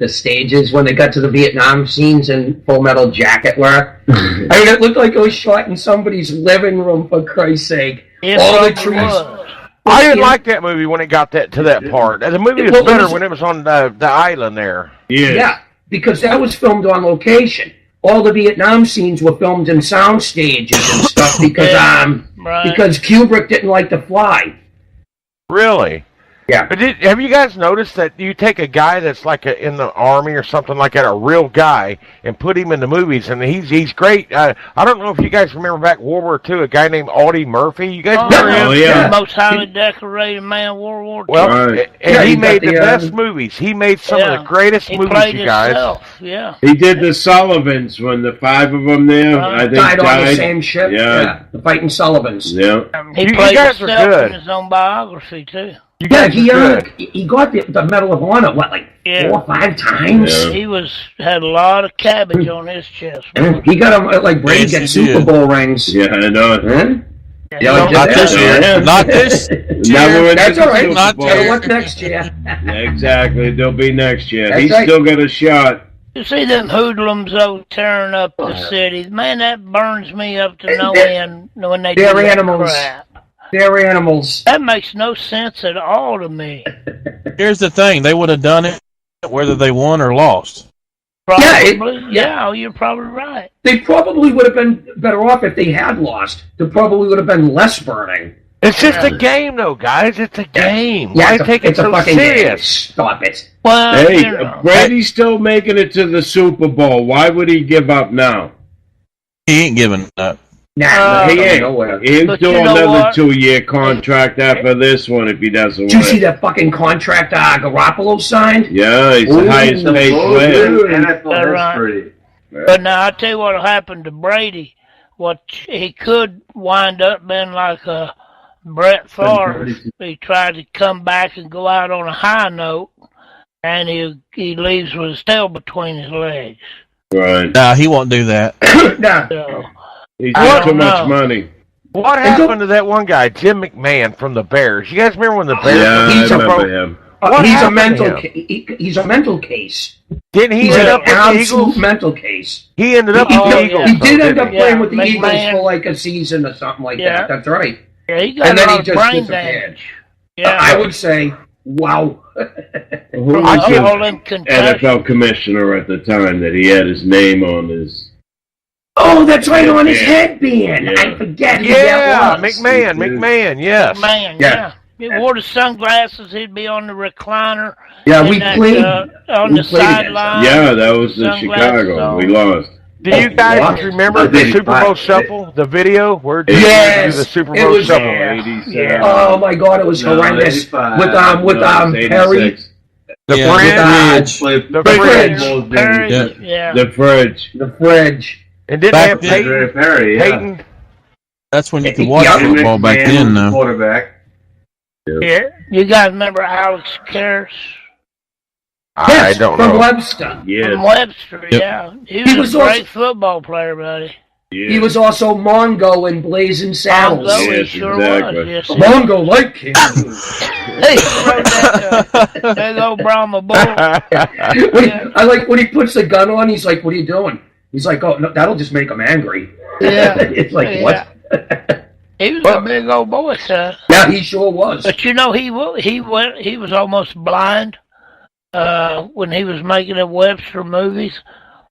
stage is when they got to the Vietnam scenes in Full Metal Jacket were? I mean, it looked like it was shot in somebody's living room, for Christ's sake. All the trees. I didn't like that movie when it got to that part. The movie was better when it was on the island there. Yeah, because that was filmed on location. All the Vietnam scenes were filmed in sound stages and stuff because Kubrick didn't like to fly. Really? Yeah. But have you guys noticed that you take a guy that's like in the army or something like that, a real guy, and put him in the movies, and he's great. I don't know if you guys remember back World War II, a guy named Audie Murphy. You guys remember him? The most highly decorated man in World War II. Well, and he made the best movies. He made some of the greatest movies, you guys. Yeah. He did the Sullivans when the 5 of them there, I think, died on the same ship. Yeah. The Fighting Sullivans. Yeah. He played himself in his own biography, too. He got the Medal of Honor, 4 or 5 times? Yeah. He had a lot of cabbage on his chest. He got them like Brady got Super Bowl rings. Yeah, I know it. Not this year. Not this year. That's all right. Not what's next year? Yeah, exactly. They'll be next year. He's still got a shot. You see them hoodlums tearing up the city. Man, that burns me up to no end when they do that animals. crap. They're animals. That makes no sense at all to me. Here's the thing: they would have done it whether they won or lost. Probably, you're probably right. They probably would have been better off if they had lost. There probably would have been less burning. It's just a game, though, guys. It's a game. Yeah, Why take it so serious? Stop it. Well, hey, Brady's still making it to the Super Bowl. Why would he give up now? He ain't giving up. Nah, he ain't. He'll do another 2-year contract after this one if he doesn't win. Did you see that fucking contract Garoppolo signed? Yeah, he's the highest paid player. But now, I'll tell you what happened to Brady. What he could wind up being like a Brett Favre. He tried to come back and go out on a high note, and he leaves with his tail between his legs. Right. Nah, he won't do that. So, he's got too much money. What happened to that one guy, Jim McMahon from the Bears? You guys remember when the Bears? Yeah, I remember him. He's a mental. He's a mental case. Didn't he He's end an up with the absolute Eagles? mental case. He ended up with the Eagles. He did end up he? playing with the Yeah, Eagles McMahon. for like a season or something like that. That's right. Yeah, he got And then a he lot of just brain disappeared. damage. Yeah. I would say, wow. Who was all the them concussions. NFL commissioner at the time that he had his name on his... Oh, that's right, on his headband. Yeah. I forget who Yeah, that was. McMahon, yes. Man, yeah. He wore the sunglasses. He'd be on the recliner. Yeah, and we that, played. on we the played sideline. Yeah, that was in Sunglasses Chicago. on. We lost. Do you guys remember the Super Bowl Shuffle, the video where Jimmy Yes, did the Super it Bowl was. Shuffle? Yeah. Oh my God, it was horrendous. With Perry. The fridge. Yeah. The fridge. The fridge. And didn't Back have then- Peyton. That's when you could watch football back then, though. Quarterback. Yeah. You guys remember Alex Karras? I don't from know. Webster. From Webster, yeah. He was a great football player, buddy. He was also Mongo in Blazing Saddles. Mongo, he sure was. Yes, Mongo like him. Hey, that big old Brahma bull. I like when he puts the gun on. He's like, "What are you doing?" He's like, "Oh, no, that'll just make him angry." Yeah. It's like what? He was a big old boy, son. Yeah, he sure was. But you know, he was almost blind when he was making the Webster movies.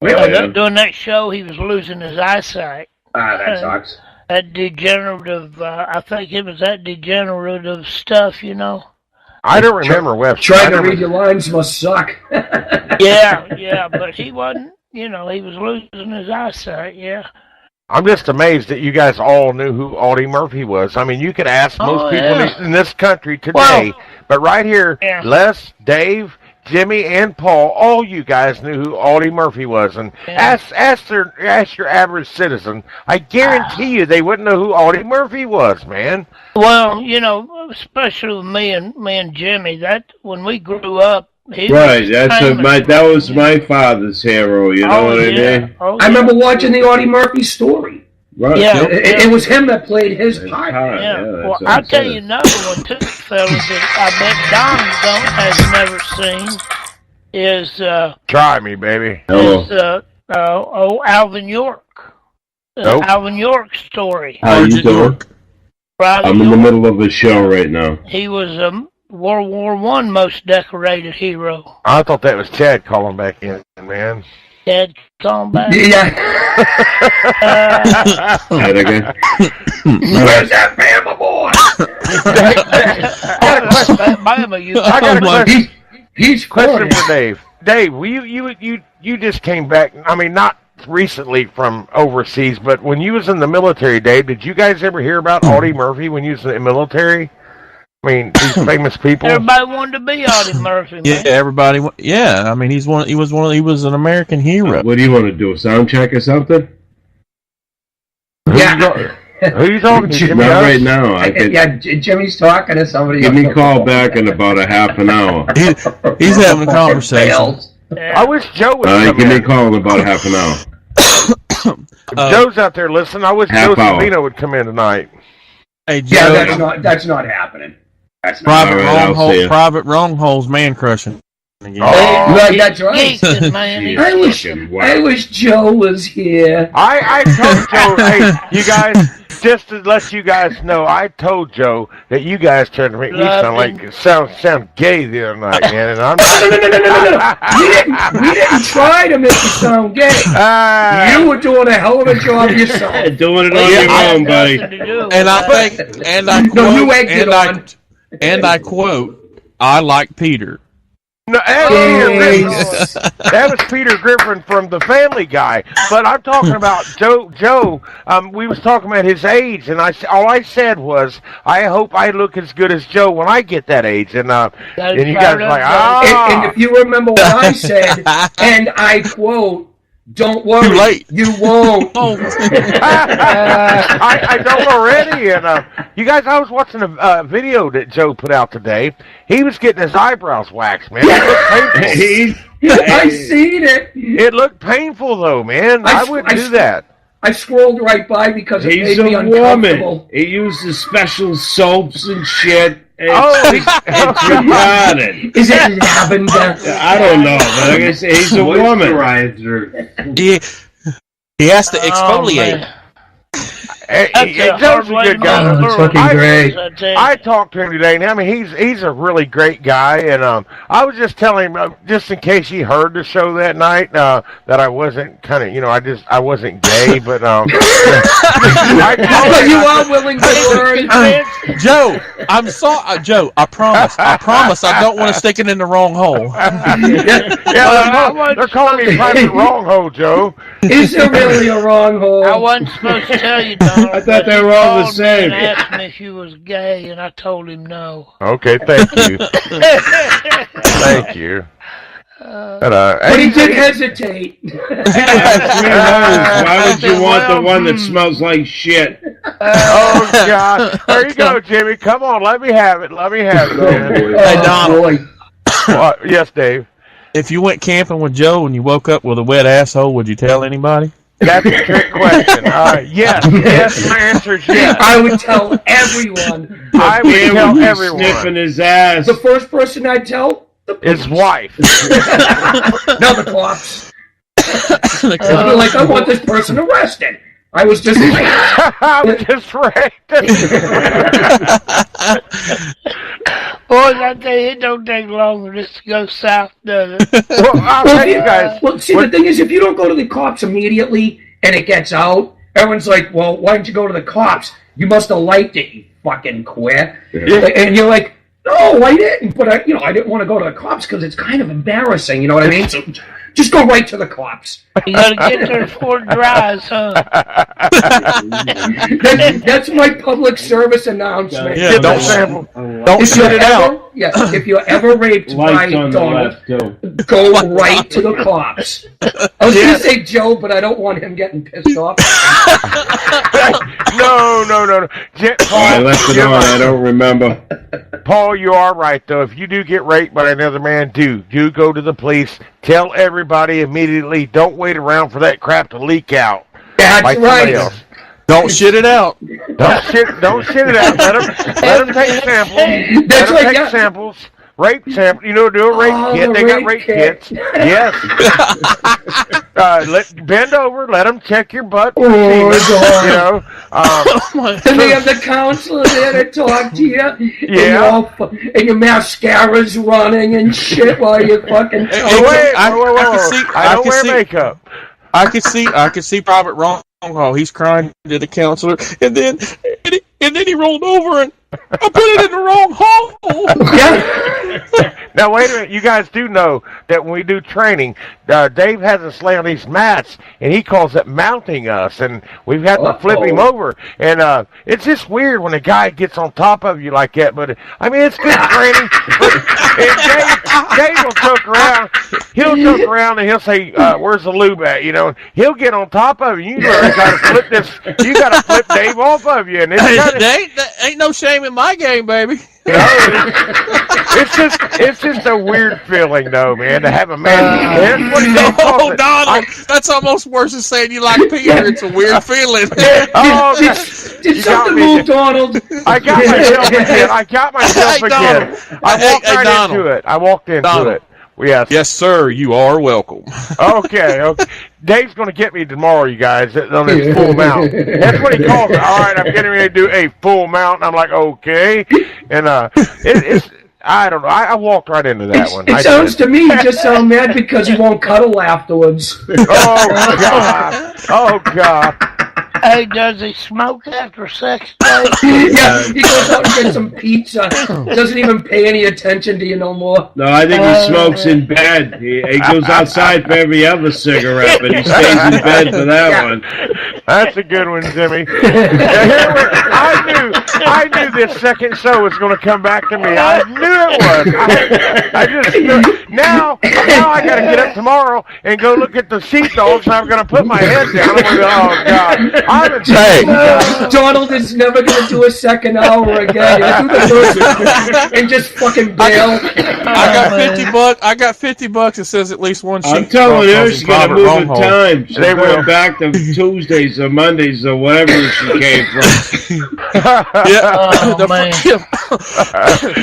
Really? Doing that show, he was losing his eyesight. That sucks. That degenerative, I think it was that degenerative stuff, you know. I don't remember Webster. Trying to read your lines must suck. Yeah, but he wasn't, you know, he was losing his eyesight, yeah. I'm just amazed that you guys all knew who Audie Murphy was. I mean, you could ask most people in this country today, but right here, Les, Dave, Jimmy, and Paul, all you guys knew who Audie Murphy was. And ask your average citizen. I guarantee you they wouldn't know who Audie Murphy was, man. Well, you know, especially with me and Jimmy, that when we grew up, Right, that was my father's hero. You know what I mean? I remember watching the Audie Murphy story. Right. Yeah, It was him that played his part. Yeah. Well, I'll tell you another one too, fellas, that I bet Don has never seen is Try me, baby. Alvin York. Nope. Alvin York's story. How you doing? I'm in the middle of a show right now. He was a World War I most decorated hero. I thought that was Chad calling back in, man. Chad calling back? Yeah. That again? Where's that Bama boy? I got a question. He's question for Dave. Dave, you just came back. I mean, not recently from overseas, but when you was in the military, Dave, did you guys ever hear about Audie Murphy when you was in the military? I mean, these famous people. Everybody wanted to be Audie Murphy, man. Yeah, everybody. Yeah, I mean, he was an American hero. What do you want to do? A sound check or something? Yeah. Who are you talking to? Jimmy? Not right now. Jimmy's talking to somebody. Give me a call back in about a half an hour. He's having a conversation. I wish Joe would come Give me a in. call in about half an hour. If Joe's out there listening, I wish Joe Savino would come in tonight. Hey, Joe. Yeah, that's not happening. That's not Private Wronghole's man crushing. Right, that's right. Geeking, man. I wish Joe was here. I told Joe, hey, you guys, just to let you guys know, I told Joe that you guys tried to make me sound gay the other night, man. And I'm No. We didn't try to make you sound gay. You were doing a hell of a job yourself. Doing it on your own, buddy. And I quote, I like Peter. No, that was Peter Griffin from The Family Guy. But I'm talking about Joe. We was talking about his age, and all I said was, I hope I look as good as Joe when I get that age. And you guys were like, And if you remember what I said, and I quote, don't worry, too late. You won't. I don't already. And you guys, I was watching a video that Joe put out today. He was getting his eyebrows waxed, man. It looked painful. I seen it. It looked painful, though, man. I wouldn't do that. I scrolled right by because it He's made me a uncomfortable. woman. He uses special soaps and shit. It's retarded. Is it lavender? I don't know, but like I say, he's a woman. He has to exfoliate. Joe's a good guy. That's fucking great. I talked to him today, and I mean he's a really great guy. And I was just telling him, just in case he heard the show that night, that I wasn't kind of, I wasn't gay, but you are willing to learn. Joe, I'm sorry, Joe. I promise I don't want to stick it in the wrong hole. They're calling me private wrong hole, Joe. Is there really a wrong hole? I wasn't supposed to tell you, Donald. I thought they were all the same. He asked me if you was gay, and I told him no. Okay, thank you. Thank you. But he did hesitate. Why would you want the one that smells like shit? Oh, God. There you go, Jimmy. Come on, let me have it. Man. Hey, Donald. Yes, Dave. If you went camping with Joe and you woke up with a wet asshole, would you tell anybody? That's a trick question. Yes, my answer is yes. I would tell everyone. I would tell everyone. Sniffing his ass. The first person I'd tell? His wife. No, the cops. I'd be like, I want this person arrested. I was just raped. I was just raped. Boys, I tell you, it don't take long for this to go south, does it? Well, I'll tell you guys. Well, see, the thing is, if you don't go to the cops immediately and it gets out, everyone's like, well, why didn't you go to the cops? You must have liked it, you fucking queer. Yeah. And you're like, no, I didn't. But I didn't want to go to the cops because it's kind of embarrassing, you know what I mean? So just go right to the cops. You gotta get there before it dries, huh? That's my public service announcement. Yeah, don't sample. Don't shut it out. Yeah, if you're ever raped by Donald, go right to the cops. I was going to say Joe, but I don't want him getting pissed off. No. Paul, I left it on. I don't remember. Paul, you are right, though. If you do get raped by another man, do go to the police. Tell everybody immediately. Don't wait around for that crap to leak out. That's like right. Else. Don't shit it out. Don't shit it out. Let them take samples. That's let them take samples. Rape sample. Do a rape kit. They got rape kits. Yes. Bend over. Let them check your butt. Oh, God. And they have the counselor there to talk to you. Yeah. And your mascara's running and shit while you're fucking talking. I don't wear makeup. I could see Robert Wronghall. He's crying to the counselor, and then he rolled over and I put it in the wrong hole. Now wait a minute. You guys do know that when we do training, Dave has us lay on these mats, and he calls it mounting us, and we've had to flip him over, and it's just weird when a guy gets on top of you like that. But I mean, it's good training. And Dave will joke around. He'll joke around and he'll say, "Where's the lube at?" He'll get on top of you. You got to flip this. You got to flip Dave off of you, and it's ain't no shame in my game, baby. It's just a weird feeling, though, man, to have a man. Donald, that's almost worse than saying you like Peter. It's a weird feeling. Did something move, Donald? I got myself again. I walked into it. Yes. Yes, sir. You are welcome. Okay. Dave's going to get me tomorrow, you guys, on his full mount. That's what he calls it. All right, I'm getting ready to do a full mount. And I'm like, okay. And it's I don't know. I walked right into that one. It sounds to me you just sound mad because you won't cuddle afterwards. Oh, God. Hey, does he smoke after sex, Dave? Yeah, he goes out and gets some pizza. Doesn't even pay any attention to you no more. No, I think he smokes in bed. He goes outside for every other cigarette, but he stays in bed for that one. That's a good one, Jimmy. I knew this second show was going to come back to me. I knew it was. I just knew. Now I got to get up tomorrow and go look at the sheepdogs, and I'm going to put my head down. I'm going to go, oh, God. Donald is never going to do a second hour again. He'll do the first one and just fucking bail. I got $50. It says at least one sheep. I'm telling you, she's going to move in time. She's going back to Tuesdays or Mondays or whatever she came from.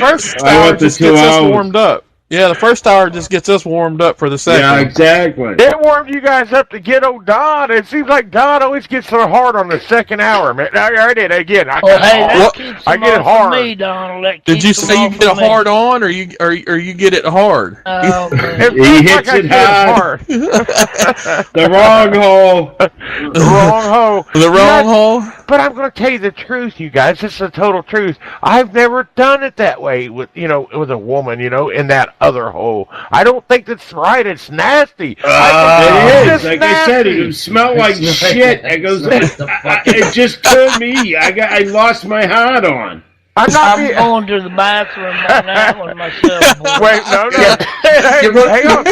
First I hour went to just 2 gets us hours. warmed up. Yeah, the first hour just gets us warmed up for the second. Yeah, exactly. It warmed you guys up to get old Don. It seems like Don always gets so hard on the second hour, man. I did it again. I get it hard. Me, Donald. Did you say you get it hard on, or you get it hard? Oh, He hits it hard. The wrong hole. The wrong hole. The wrong hole. But I'm going to tell you the truth, you guys. This is the total truth. I've never done it that way with with a woman, in that other hole. I don't think that's right. It's nasty. It is. Like I said, it smelled like shit. It goes. It just turned me. I lost my heart on. I'm going to the bathroom right now with myself. Boy. Wait, no. Hang on.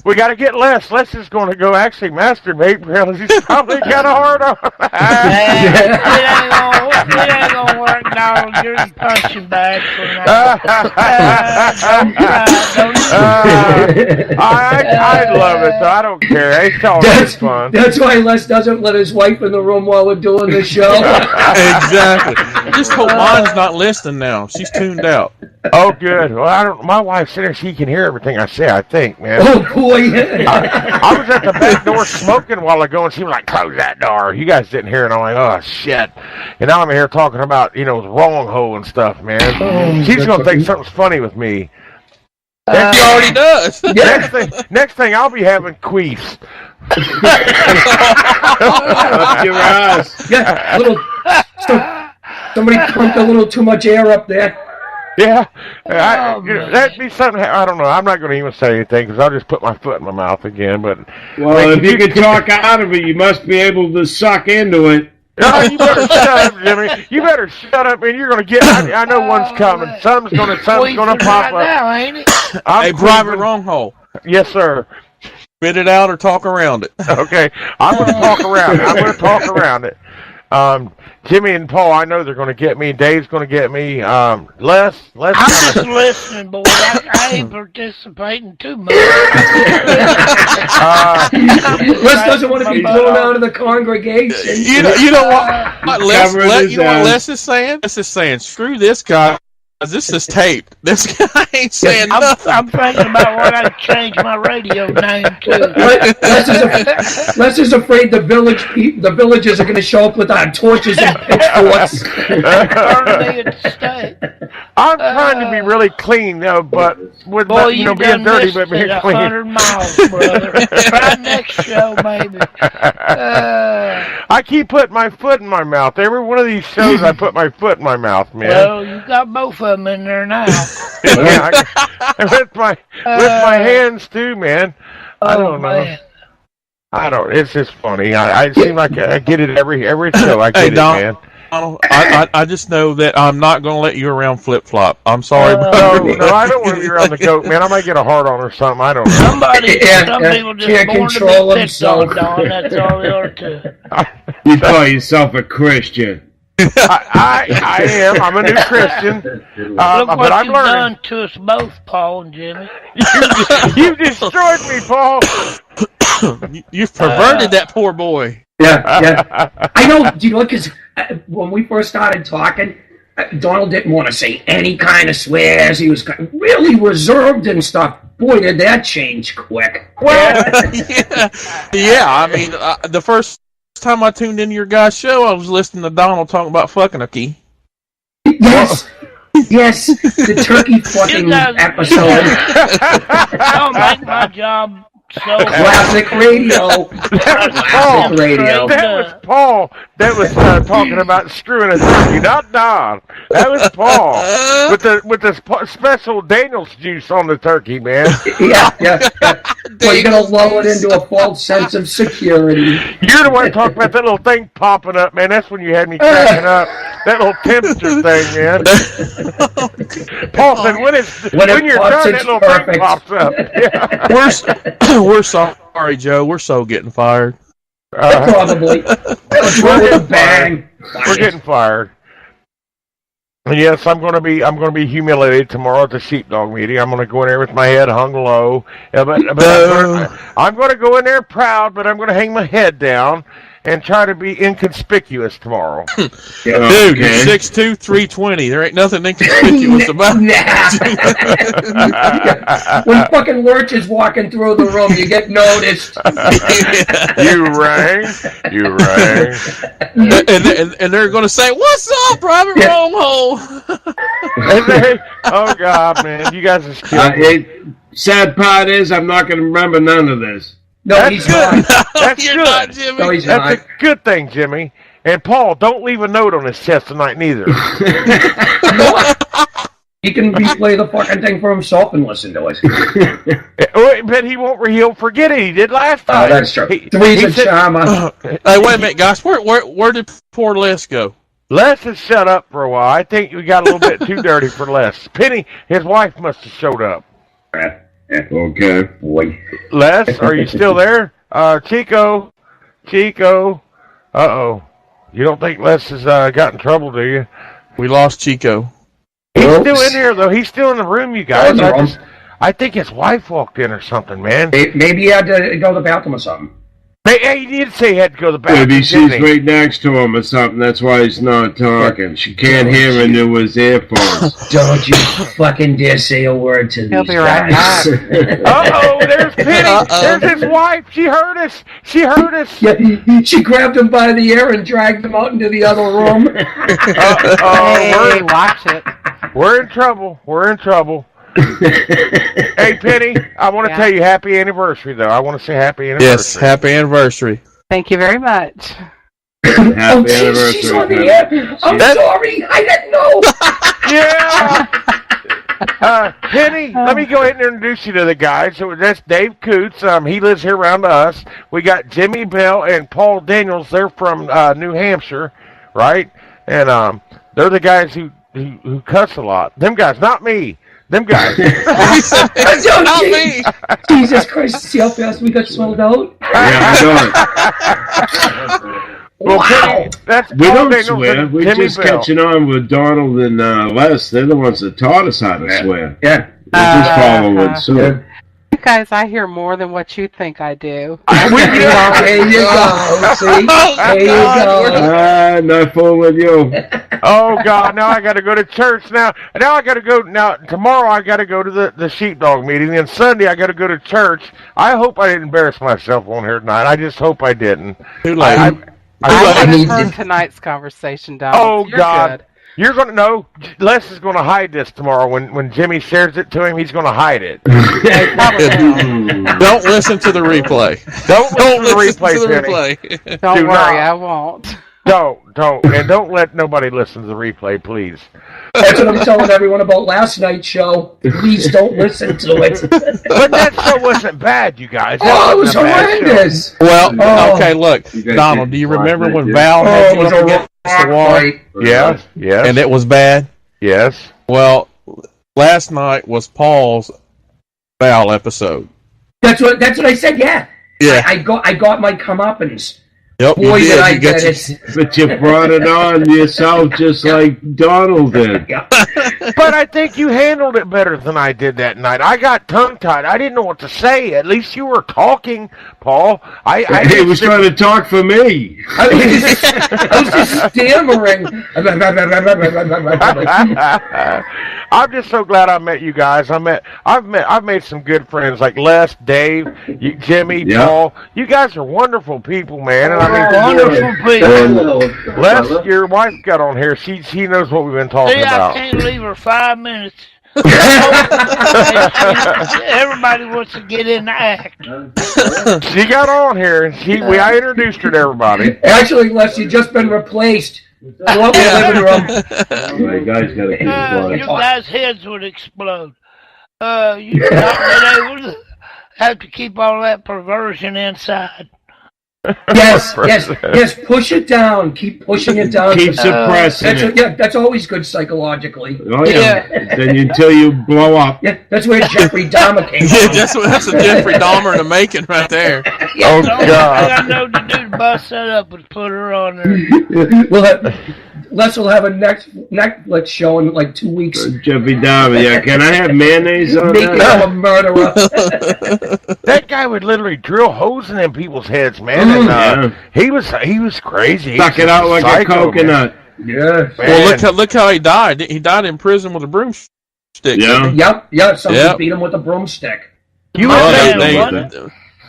We got to get Les. Les is going to go actually masturbate because he's probably got a hard on. It ain't gonna work, Donald. You're the punching bag for I love it, so I don't care. It's all fun. That's why Les doesn't let his wife in the room while we're doing the show. Exactly. I just hope mine's not listening now. She's tuned out. Oh, good. Well, my wife's sitting there. She can hear everything I say, I think, man. Oh, boy. I was at the back door smoking a while ago, and she was like, close that door. You guys didn't hear it. I'm like, oh, shit. And now I'm here talking about, the wrong hole and stuff, man. She's going to think something's funny with me. She already does. Next thing, I'll be having queefs. Up your ass. Yeah, somebody pumped a little too much air up there. Yeah, that'd be something. I don't know. I'm not going to even say anything because I'll just put my foot in my mouth again. But if you can talk out of it, you must be able to suck into it. No, you better shut up, Jimmy. You better shut up, and you're going to get. I know one's coming. Something's going to pop up. Now, ain't it? Hey, private wrong hole. Yes, sir. Spit it out or talk around it. Okay, I'm going to talk around it. I'm going to talk around it. Jimmy and Paul, I know they're going to get me. Dave's going to get me. Les. I'm just listening, boy. I ain't participating too much. Les doesn't want to be thrown out of the congregation. You know what? Les is saying? Les is saying, screw this guy. This is taped. This guy ain't saying nothing. I'm thinking about what I'd change my radio name to. Les is afraid the villagers are going to show up with our torches and pitchforks. I'm trying to be really clean, though, but with being dirty, but being clean. 100 miles, brother. Try next show, maybe. I keep putting my foot in my mouth. Every one of these shows, I put my foot in my mouth, man. Well, you got both of them in there now. Yeah, with my hands too, man. I don't know. Man. I don't. It's just funny. I seem like I get it every show. I get it, man. I just know that I'm not going to let you around flip flop. I'm sorry, bro. No, I don't want to be around the goat, man. I might get a hard on or something. I don't know. Some people just can't born control to be picked on, himself. Don. That's all they are to. You call yourself a Christian. I am. I'm a new Christian. Look but what I'm you've learning. done to us both, Paul and Jimmy. You destroyed me, Paul. You've perverted that poor boy. Yeah. I know, because when we first started talking, Donald didn't want to say any kind of swears. He was really reserved and stuff. Boy, did that change quick. Well, yeah. I mean, the first time I tuned into your guys' show, I was listening to Donald talking about fucking a key. Yes. Yes, the turkey fucking episode. Don't make my job so classic radio. Classic radio. That was Paul. That was talking about screwing a turkey, not Don. That was Paul with the special Daniel's juice on the turkey, man. Yeah. Well, you're gonna lull it into a false sense of security. You're the one talking about that little thing popping up, man. That's when you had me cracking up. That little temperature thing, man. Paul said, when you're done, that little thing pops up. Yeah. We're sorry, Joe. We're so getting fired. Probably. We're getting fired. And yes, I'm going to be humiliated tomorrow at the sheepdog meeting. I'm going to go in there with my head hung low. But I'm going to go in there proud, but I'm going to hang my head down. and try to be inconspicuous tomorrow. Dude, 6'2", 320. There ain't nothing inconspicuous about that. When fucking Lurch is walking through the room, you get noticed. You rang. And they're going to say, "What's up, Private Wormhole?" Oh God, man, you guys are killing. Sad part is, I'm not going to remember none of this. No, he's not. That's You're good. not, Jimmy. No, he's That's not. a good thing, Jimmy. And Paul, don't leave a note on his chest tonight, neither. He can replay the fucking thing for himself and listen to it. But he won't. He'll forget it. He did last time. Oh, that's true. Three's a charmer. Hey, wait a minute, guys. Where did poor Les go? Les has shut up for a while. I think we got a little bit too dirty for Les. Penny, his wife must have showed up. Okay. Boy. Les, are you still there? Chico. Uh-oh. You don't think Les has got in trouble, do you? We lost Chico. He's still in here, though. He's still in the room, you guys. I think his wife walked in or something, man. Maybe he had to go to the bathroom or something. Hey, he did say he had to go to the bathroom. Maybe she's right next to him or something. That's why he's not talking. She can't hear into his earphones. Don't you fucking dare say a word to these guys. Uh-oh, there's Penny. There's his wife. She heard us. Yeah, she grabbed him by the ear and dragged him out into the other room. Hey, watch it. We're in trouble. Hey, Penny, I want to tell you happy anniversary, though. I want to say happy anniversary. Yes, happy anniversary. Thank you very much. Happy anniversary. She's on the air. I'm sorry. I didn't know. Yeah. Penny, let me go ahead and introduce you to the guys. So that's Dave Coots. He lives here around us. We got Jimmy Bell and Paul Daniels. They're from New Hampshire, right? And they're the guys who cuss a lot. Them guys, not me. Them guys. Not me. Jesus Christ, see how fast we got sold out? Well, wow. That's we Paul don't swear. We're Jimmy just Bell. catching on with Donald and Les. They're the ones that taught us how to swear. Yeah. We're just following suit. You guys, I hear more than what you think I do. There you go. See? There you go. Not fooling with you. Oh God! Now I got to go to church. Now I got to go. Now tomorrow I got to go to the sheepdog meeting. And Sunday I got to go to church. I hope I didn't embarrass myself on here tonight. I just hope I didn't. Too late. I heard tonight's conversation, Donald. Oh You're God! Good. You're gonna know. Les is gonna hide this tomorrow. When Jimmy shares it to him, he's gonna hide it. Don't listen to the replay. Don't listen to the replay. Don't worry, I won't. Don't, and don't let nobody listen to the replay, please. That's what I'm telling everyone about last night's show. Please don't listen to it. But that show wasn't bad, you guys. Oh, it was horrendous. Well, okay, look, Donald, do you remember when Val had you up against the wall? Yes. And it was bad? Yes. Well, last night was Paul's Val episode. That's what I said, yeah. Yeah. I got my comeuppance. Yep, Boy, you did. did I You get got it. But you brought it on yourself just like Donald did. But I think you handled it better than I did that night. I got tongue-tied. I didn't know what to say. At least you were talking, Paul. He was trying to talk for me. I was just stammering. I'm just so glad I met you guys. I've made some good friends like Les, Dave, Jimmy, Paul. You guys are wonderful people, man. And Wonderful people. Les, your wife got on here. She knows what we've been talking about. I can't leave her 5 minutes. Everybody wants to get in the act. She got on here, and I introduced her to everybody. Actually, Les, you've just been replaced. Go up in the living room. My guys got to keep quiet. You guys' heads would explode. You not been able to have to keep all that perversion inside. Yes. Push it down. Keep pushing it down. Keep suppressing it. Yeah, that's always good psychologically. Oh yeah. Then until you blow up. Yeah, that's where Jeffrey Dahmer came Yeah, from. that's a Jeffrey Dahmer in the making right there. Oh God! All I know to do to bust that up was put her on there. Well, Les will have a Netflix show in like 2 weeks. Jeffrey Dahmer, yeah. Can I have mayonnaise on Make that? him a murderer. That guy would literally drill holes in them people's heads, man. And he was crazy. Suck it out like a coconut. Man. Yeah. Well, look how he died. He died in prison with a broomstick. Yeah. Yep. Somebody beat him with a broomstick.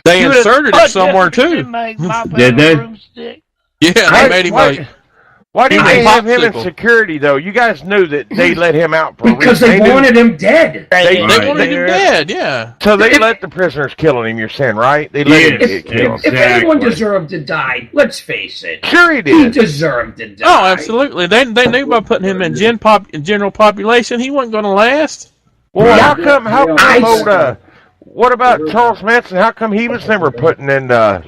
They inserted it somewhere too. Did they? Yeah, they made him. Why did they have him in security, though? You guys knew that they let him out for because they wanted him dead. They wanted him dead, yeah. So they let the prisoners kill him, you're saying, right? They let him get killed. If anyone deserved to die, let's face it. Sure he did. He deserved to die. Oh, absolutely. They knew by putting him in general population, he wasn't going to last. Well, how come what about Charles Manson? How come he was never put in, or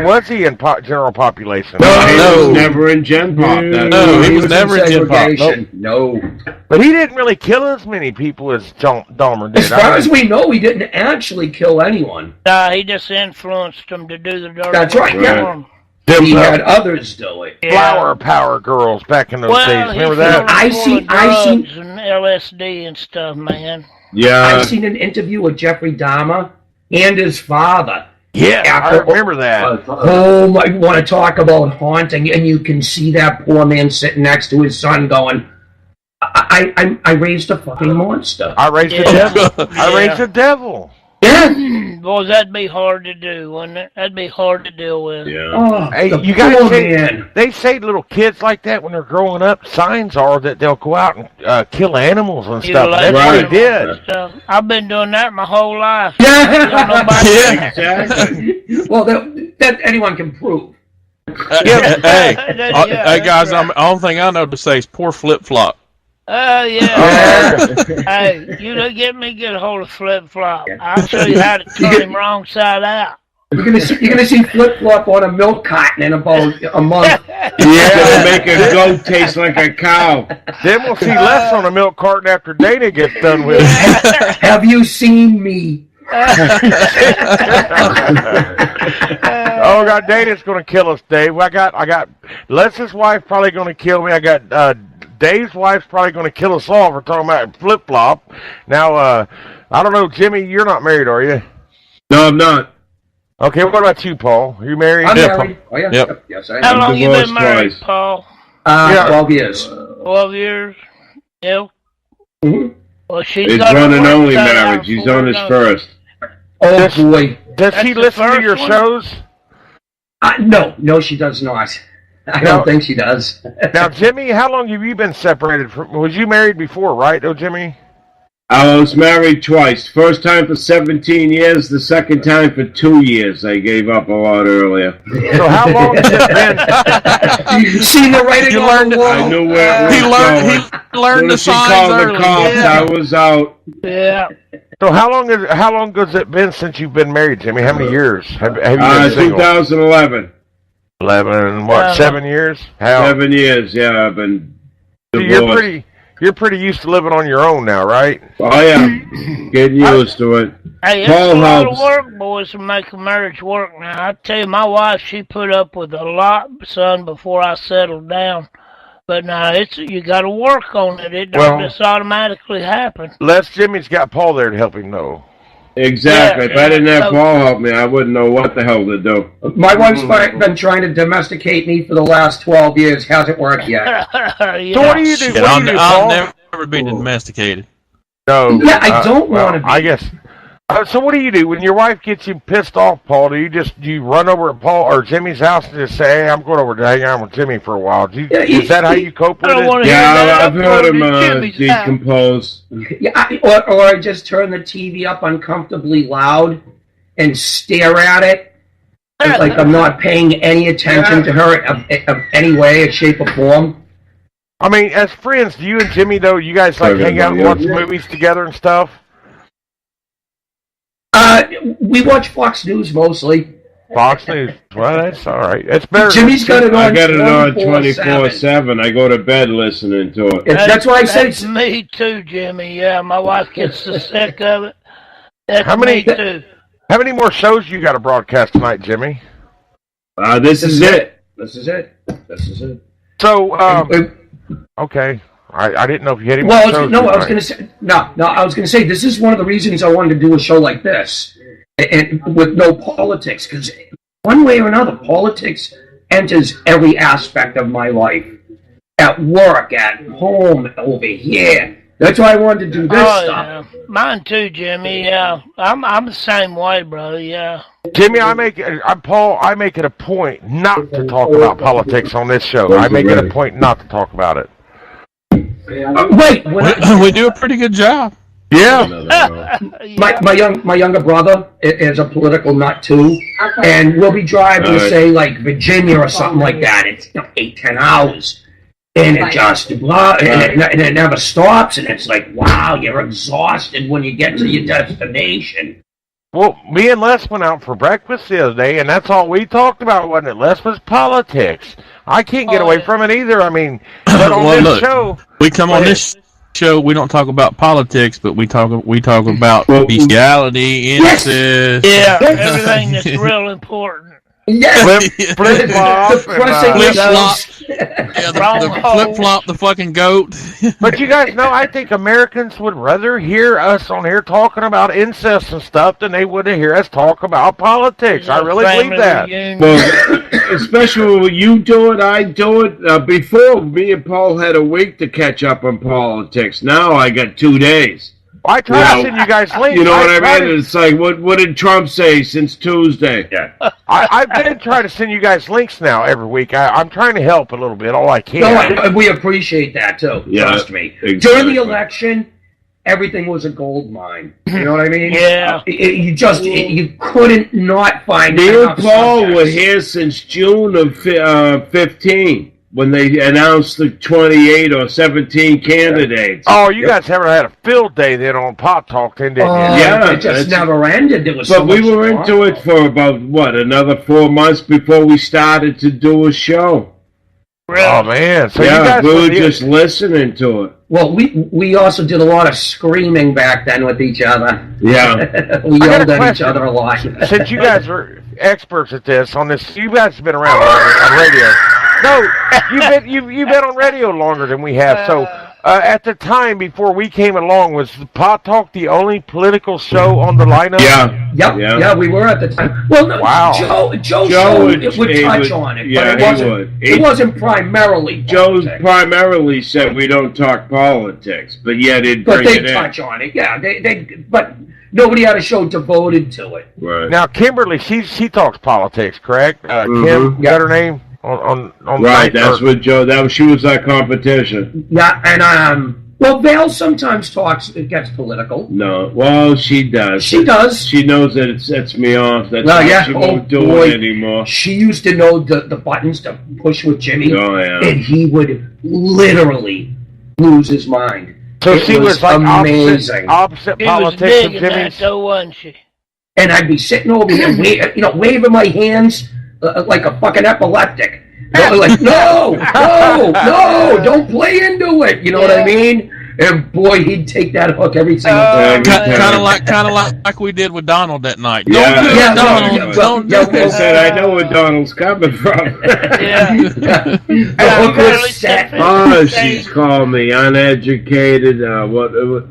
was he in general population? No, he was never in Gen Pop. No, he was never in Gen Pop. No. But he didn't really kill as many people as Dahmer did. As far as we know, he didn't actually kill anyone. He just influenced them to do the dirty That's right, yeah. He had others do it. Flower power girls back in those days. Remember that? I seen and LSD and stuff, man. Yeah. I've seen an interview with Jeffrey Dahmer and his father. Yeah, I remember that. Oh, my, you want to talk about haunting, and you can see that poor man sitting next to his son going, I raised a fucking monster. I raised the devil. I raised the devil. Yeah. Boy, that'd be hard to do, wouldn't it? That'd be hard to deal with. Yeah. Oh, hey, you guys they say little kids like that when they're growing up, signs are that they'll go out and kill animals and stuff. That's what he did. I've been doing that my whole life. Yeah. Exactly. Well, that anyone can prove. Hey, guys, the only thing I know to say is poor flip-flop. Oh, yeah. Hey, you don't get a hold of Flip Flop. I'll show you how to turn him wrong side out. You're gonna see Flip Flop on a milk carton in about a month. Yeah, make a goat taste like a cow. Then we'll see less on a milk carton after Dana gets done with it. Have you seen me? Oh God, Dana's gonna kill us, Dave. I got Les's wife probably gonna kill me. I got Dave's wife's probably going to kill us all for talking about flip-flop. Now, I don't know, Jimmy, you're not married, are you? No, I'm not. Okay, what about you, Paul? Are you married? I'm married. Oh, yeah. Yep. Yes, I am. How long you been married, twice. Paul? 12 years. 12 years? Yeah. Mm-hmm. Well, he's one and only marriage. He's on his first. Oh, boy. Does she listen to your shows? No, she does not. I don't think she does. Now, Jimmy, how long have you been separated from? Was you married before, right, though, Jimmy? I was married twice. First time for 17 years. The second time for 2 years. I gave up a lot earlier. So how long has it been? You seen the writing on the wall? I knew where it was going. He learned the signs early. The cops, I was out. Yeah. So how long has it been since you've been married, Jimmy? How many years have you been single? 2011. 11, what, 7 years? How? 7 years, yeah, I've been divorced. You're pretty used to living on your own now, right? Oh, yeah. Getting used to it. Hey, it's a lot of work, boys, to make a marriage work now. I tell you, my wife, she put up with a lot, son, before I settled down. But now, you got to work on it. It don't just automatically happen. Jimmy's got Paul there to help him, though. Exactly. If I didn't have Paul help me, I wouldn't know what the hell to do. My wife's been trying to domesticate me for the last 12 years. Hasn't worked yet. Yeah. So what do you do? I'll never be domesticated. No. Yeah, I don't want to be. I guess. So what do you do when your wife gets you pissed off, Paul? Do you run over at Paul or Jimmy's house and just say, "Hey, I'm going over to hang out with Jimmy for a while"? Is that how you cope with it? Yeah, I've heard him decompose. Yeah, or I just turn the TV up uncomfortably loud and stare at it, like I'm not paying any attention to her of any way, shape, or form. I mean, as friends, do you and Jimmy though? You guys like hang out and watch movies together and stuff? We watch Fox News mostly. Fox News. Well, that's all right. It's better. Jimmy's got it on. I got it on 24/7. I go to bed listening to it. That's why I said it's me too, Jimmy. Yeah, my wife gets so sick of it. That's How many? Me too. How many more shows you got to broadcast tonight, Jimmy? This is it. This is it. So, Okay. I didn't know if you had any Well, shows I was going to say I was going to say this is one of the reasons I wanted to do a show like this, and with no politics, because one way or another, politics enters every aspect of my life, at work, at home, over here. That's why I wanted to do this stuff. Yeah. Mine too, Jimmy. Yeah, I'm the same way, bro. Yeah. Jimmy, Paul, I make it a point not to talk about politics on this show. I make it a point not to talk about it. Wait, we do a pretty good job. Yeah. My younger brother is a political nut too, and we'll be driving to say like Virginia or something like that. It's 8-10 hours, and it just and it never stops, and it's like wow, you're exhausted when you get to your destination. Well, me and Les went out for breakfast the other day, and that's all we talked about, wasn't it? Les was politics. I can't get away from it either. I mean, but on this show, we come on this show. We don't talk about politics, but we talk about bestiality, incest. Yeah, everything that's real important. Yes. Flip flop, flip flop, the fucking goat. But you guys know, I think Americans would rather hear us on here talking about incest and stuff than they would hear us talk about politics. I really believe that. Well, especially when you do it, I do it. Before, me and Paul had a week to catch up on politics. Now I got 2 days. I try to send you guys links. You know what I mean? It's like, what did Trump say since Tuesday? Yeah. I've been trying to send you guys links now every week. I'm trying to help a little bit, all I can. No, we appreciate that, too. Yeah, trust me. Exactly. During the election, everything was a gold mine. You know what I mean? Yeah. You couldn't not find Me and enough Paul subjects. were here since June of 15. When they announced the 28 or 17 candidates. Oh, you guys haven't had a field day then on Pot Talk, then, didn't you? Yeah. It just never ended. There was But so we much were into it for about, another 4 months before we started to do a show. Oh, man. So yeah, you guys we were just listening to it. Well, we also did a lot of screaming back then with each other. Yeah. We yelled at each other a lot. Since you guys are experts at this, you guys have been around on radio. No, you've been on radio longer than we have. So at the time before we came along, was Pot Talk the only political show on the lineup? Yeah. Yeah, we were at the time. Well, no, wow. Joe would touch on it, yeah, but it wasn't primarily Joe primarily said we don't talk politics, but yet it'd bring but it they touch on it. Yeah, but nobody had a show devoted to it. Right. Now, Kimberly, she talks politics, correct? Kim, got her name? On right, that's what Joe. She was our competition. Yeah, and well, Val sometimes gets political. No, well, she does. She does. She knows that it sets me off. That's why she won't do it anymore. She used to know the buttons to push with Jimmy. Oh yeah. And he would literally lose his mind. So she was like amazing. Opposite She politics was big of in that, Jimmy's. so wasn't she? And I'd be sitting over here, waving my hands like a fucking epileptic. Like, no, don't play into it. You know what I mean? And boy, he'd take that hook every single time. Kind of like we did with Donald that night. Yeah, Don't do They said, I know where Donald's coming from. The hook was set. Oh, she's called me uneducated. Uneducated.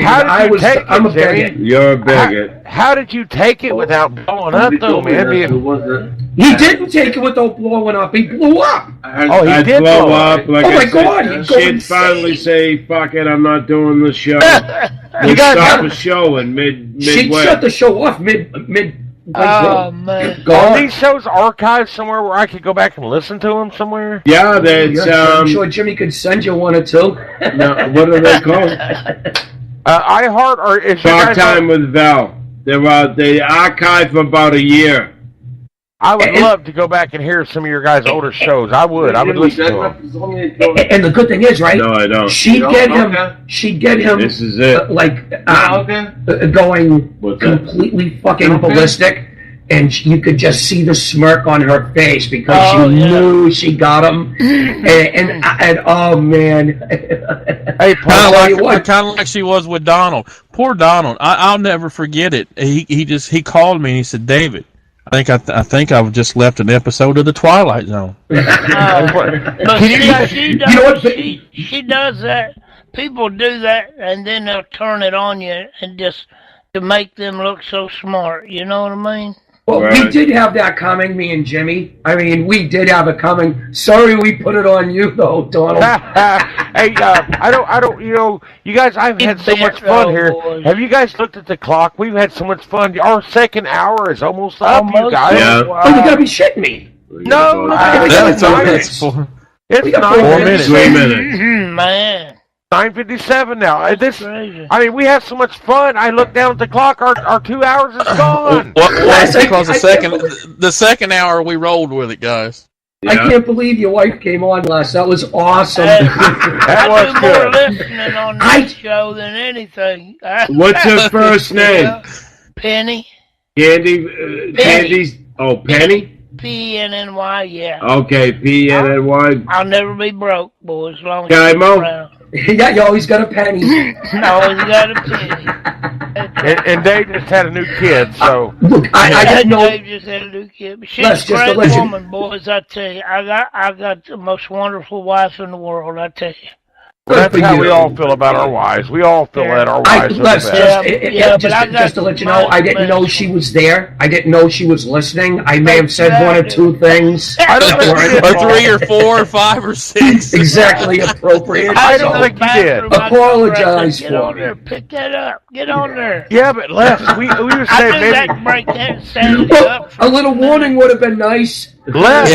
I'm a bigot. You're a bigot. How did you take it without blowing up, though, man? He didn't take it without blowing up. He blew up. I'd did blow up. Like oh my I God! said, He'd go she'd finally say, "Fuck it, I'm not doing the show." We'd stop the show in midway. She'd shut the show off mid. Oh man! Are these shows archived somewhere where I could go back and listen to them somewhere? Yeah, that's. I'm sure Jimmy could send you one or two. No, what are they called? iHeart or is Talk Time with Val. They archive for about a year. I would love to go back and hear some of your guys' older shows. I would listen to them. And the good thing is, right? No, I don't. She'd get him. This is it. Going completely fucking ballistic, and you could just see the smirk on her face because she knew she got him. And oh man, hey, kind of like she was with Donald. Poor Donald. I'll never forget it. He called me and he said, "David, I think I've just left an episode of the Twilight Zone. But she does that. People do that, and then they'll turn it on you and just to make them look so smart. You know what I mean? Well, we did have that coming, me and Jimmy. I mean, we did have it coming. Sorry we put it on you, though, Donald. Hey, I don't, you guys, I've had so much fun here. Have you guys looked at the clock? We've had so much fun. Our second hour is almost up, you guys. Yeah. Oh, you gotta be shitting me. No, it's 9 minutes. It's 9 minutes. 3 minutes. Man. 9:57 now. I mean, we have so much fun. I look down at the clock. Our 2 hours is gone. Well, because the second hour we rolled with it, guys. Yeah. I can't believe your wife came on last. That was awesome. That was more listening on this show than anything. What's her first name? Penny. Candy's. Oh, Penny. P-N-N-Y, yeah. Okay, P-N-N-Y. I'll never be broke, boy, as long as Skymo? I'm around. Yeah, you always got a penny. Always got a penny. And Dave just had a new kid, so. Look, I didn't know. Dave just had a new kid. But she's a great woman, boys, I tell you. I got the most wonderful wife in the world, I tell you. That's how we all feel about our wives. We all feel that our wives are the best. Just to let you know, I didn't know she was there. I didn't know she was listening. I may have said one or two things. Or 3 or 4 or 5 or 6. Exactly appropriate. I don't think you did. Apologize Get on there, pick that up. Get on there. Yeah, but Les, we were saying maybe. I did break that sanity up. A little warning would have been nice. Les,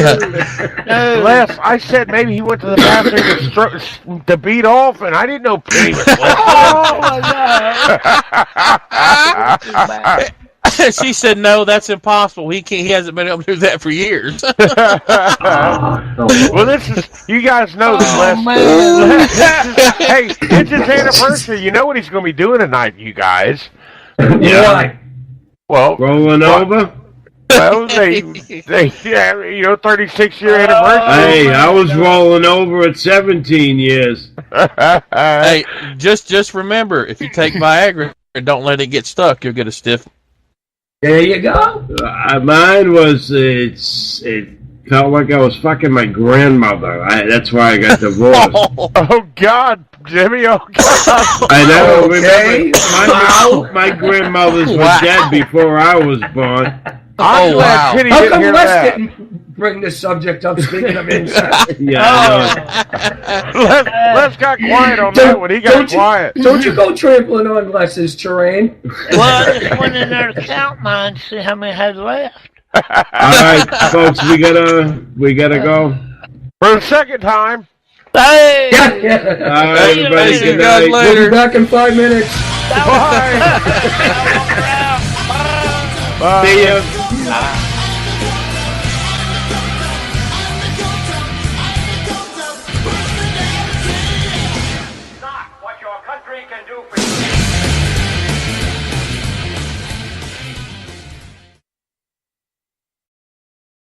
I said maybe he went to the bathroom to beat off, and I didn't know Penny was listening. Oh my God! She said, "No, that's impossible. He hasn't been able to do that for years." Well, this is you guys know this, Les. Hey, it's his anniversary. You know what he's going to be doing tonight, you guys? Yeah. Well, rolling over. Well, they 36-year anniversary. Hey, I was rolling over at 17 years. Hey, just remember, if you take Viagra and don't let it get stuck, you'll get a stiff. There you go. Mine was it felt like I was fucking my grandmother. That's why I got divorced. Oh God, Jimmy! Oh God! I know. Okay. Remember, my grandmothers were dead before I was born. I'm glad Penny How didn't come hear Les that. didn't bring this subject up? Speaking of incest. Les got quiet on that one. He got quiet. Don't you go trampling on Les's terrain. Well, I just went in there to count mine to see how many I had left. All right, folks, we gotta go for the second time. Hey! All right, everybody, good night. We'll be back in 5 minutes. Bye. See ya.